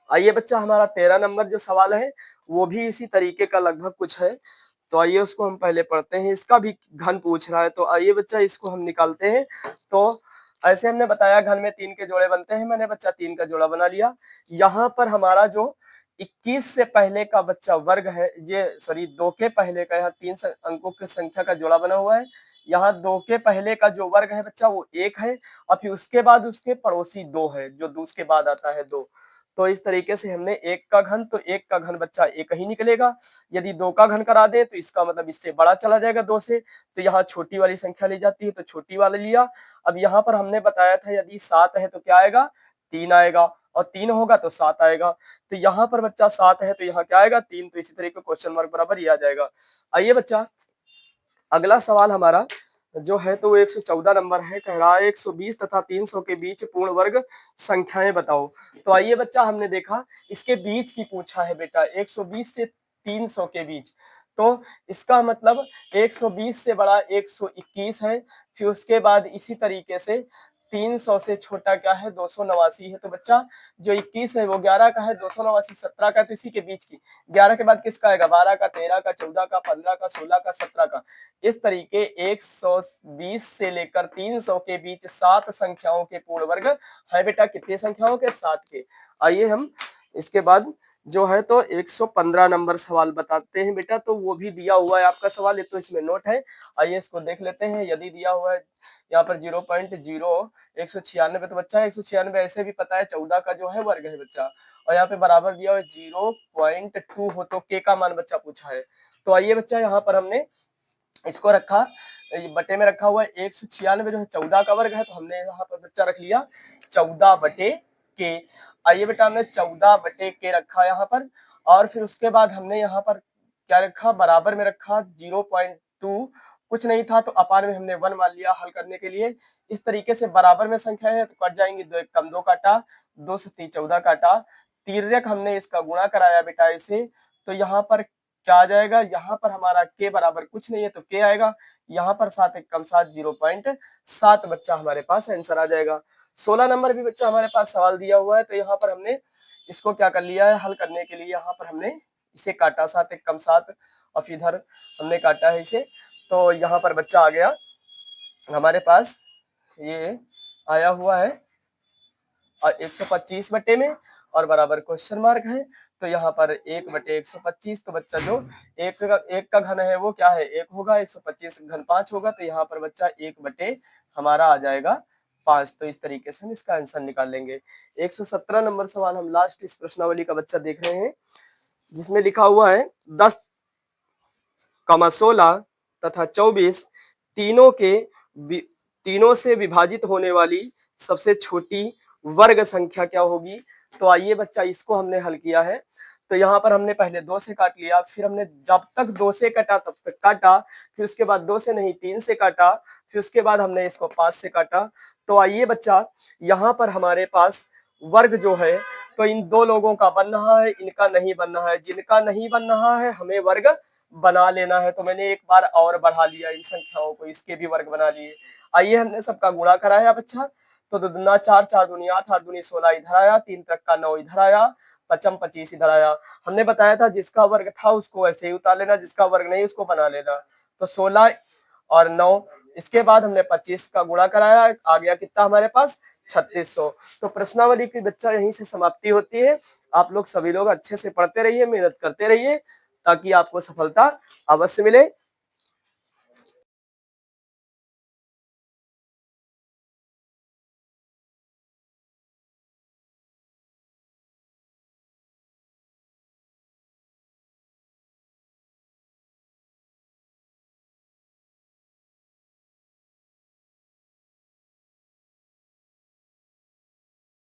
आइए बच्चा हमारा 13 नंबर जो सवाल है वो भी इसी तरीके का लगभग कुछ है। तो आइए उसको हम पहले पढ़ते हैं। इसका भी घन पूछ रहा है, तो आइए बच्चा इसको हम निकालते हैं। तो ऐसे हमने बताया घन में 3 के जोड़े बनते हैं, मैंने बच्चा 3 का जोड़ा बना लिया। यहाँ पर हमारा जो 21 से पहले का बच्चा वर्ग है, ये सॉरी 2 के पहले का, यहाँ 3 अंकों की संख्या का जोड़ा बना हुआ है। यहाँ 2 के पहले का जो वर्ग है बच्चा वो 1 है, और फिर उसके बाद उसके पड़ोसी 2 है, जो उसके बाद आता है 2। तो इस तरीके से हमने 1 का घन, तो 1 का घन बच्चा 1 ही निकलेगा। यदि 2 का घन करा दे तो इसका मतलब इससे बड़ा चला जाएगा 2 से, तो यहाँ छोटी वाली संख्या ली जाती है, तो छोटी वाला लिया। अब यहाँ पर हमने बताया था यदि 7 है तो क्या आएगा, 3 आएगा, और 3 होगा तो 7 आएगा। तो यहाँ पर बच्चा 7 है तो यहाँ क्या आएगा, 3। तो इसी तरीके क्वेश्चन मार्क बराबर ये आ जाएगा। आइए बच्चा अगला सवाल हमारा जो है तो वो 114 नंबर है। कह रहा है 120 तथा 300 के बीच पूर्ण वर्ग संख्याएं बताओ। तो आइए बच्चा हमने देखा इसके बीच की पूछा है बेटा, 120 से 300 के बीच, तो इसका मतलब 120 से बड़ा 121 है, फिर उसके बाद इसी तरीके से 300 से छोटा क्या है, 289 है। तो बच्चा जो 21 है वो 11 का है, 289 17 का है, तो इसी के बीच की 11 के बाद किसका आएगा, 12 का, 13 का, 14 का, 15 का, 16 का, 17 का। इस तरीके 120 से लेकर 300 के बीच 7 संख्याओं के पूर्ण वर्ग है बेटा। कितनी संख्याओं के, 7 के। आइए हम इसके बाद जो है तो 115 नंबर सवाल बताते हैं बेटा। तो वो भी दिया हुआ है आपका सवाल, ये तो इसमें नोट है। आइए इसको देख लेते हैं। यदि दिया हुआ है यहाँ पर 0.0 196, तो बच्चा 196 ऐसे भी पता है 14 का जो है वर्ग है बच्चा, और यहाँ पे बराबर दिया हुआ है 0.2 हो तो के का मान बच्चा पूछा है। तो आइए बच्चा यहाँ पर हमने इसको रखा बटे में रखा हुआ है 196 जो है 14 का वर्ग है, तो हमने यहाँ पर बच्चा रख लिया 14 बटे के। आइए बेटा हमने 14 बटे के रखा यहाँ पर, और फिर उसके बाद हमने यहाँ पर क्या रखा, बराबर में रखा 0.2, कुछ नहीं था तो अपार में हमने 1 मान लिया हल करने के लिए। इस तरीके से बराबर में संख्या है तो कट जाएंगी, 2 एक कम 2 काटा, 2 से 3 14 काटा, तिर्यक हमने इसका गुणा कराया बेटा इसे, तो यहाँ पर क्या आ जाएगा, यहाँ पर हमारा के बराबर कुछ नहीं है तो के आएगा, यहाँ पर 7 एक कम 7 0.7 बच्चा हमारे पास आंसर आ जाएगा। 16 नंबर भी बच्चा हमारे पास सवाल दिया हुआ है, तो यहाँ पर हमने इसको क्या कर लिया है, हल करने के लिए यहाँ पर हमने इसे काटा, 7 एक कम 7, और फिर इधर हमने काटा है इसे, तो यहाँ पर बच्चा आ गया हमारे पास, ये आया हुआ है 125 बटे में, और बराबर क्वेश्चन मार्क है, तो यहाँ पर 1 बटे 125, तो बच्चा जो एक का घन है वो क्या है 1 होगा, 125 घन 5 होगा, तो यहाँ पर बच्चा 1 बटे हमारा आ जाएगा 5। तो इस तरीके से हम इसका आंसर निकाल लेंगे। 117 नंबर सवाल हम लास्ट इस प्रश्नावली का बच्चा देख रहे हैं, जिसमें लिखा हुआ है 10, 16 तथा 24 तीनों से विभाजित होने वाली सबसे छोटी वर्ग संख्या क्या होगी। तो आइए बच्चा इसको हमने हल किया है, तो यहाँ पर हमने पहले 2 से काट लिया, फिर हमने जब तक 2 से काटा तब तक काटा, फिर उसके बाद 2 से नहीं 3 से काटा, फिर उसके बाद हमने इसको 5 से काटा। तो आइए बच्चा यहाँ पर हमारे पास वर्ग जो है, तो इन दो लोगों का बन रहा है, इनका नहीं बन रहा है, जिनका नहीं बन रहा है हमें वर्ग बना लेना है, तो मैंने एक बार और बढ़ा लिया इन संख्याओं को, इसके भी वर्ग बना लिए। आइए हमने सबका गुणा कराया बच्चा, तो 2 दूना 4, 4 दूनी 8, 8 दूनी 16 इधर आया, 3 तक का 9 इधर आया, 5 25 इधर आया। हमने बताया था जिसका वर्ग था उसको ऐसे ही उतार लेना, जिसका वर्ग नहीं उसको बना लेना। तो 16 और 9, इसके बाद हमने 25 का गुणा कराया, आ गया कितना हमारे पास 3600। तो प्रश्नावली की बच्चा यहीं से समाप्ति होती है। आप लोग सभी लोग अच्छे से पढ़ते रहिए, मेहनत करते रहिए, ताकि आपको सफलता अवश्य मिले।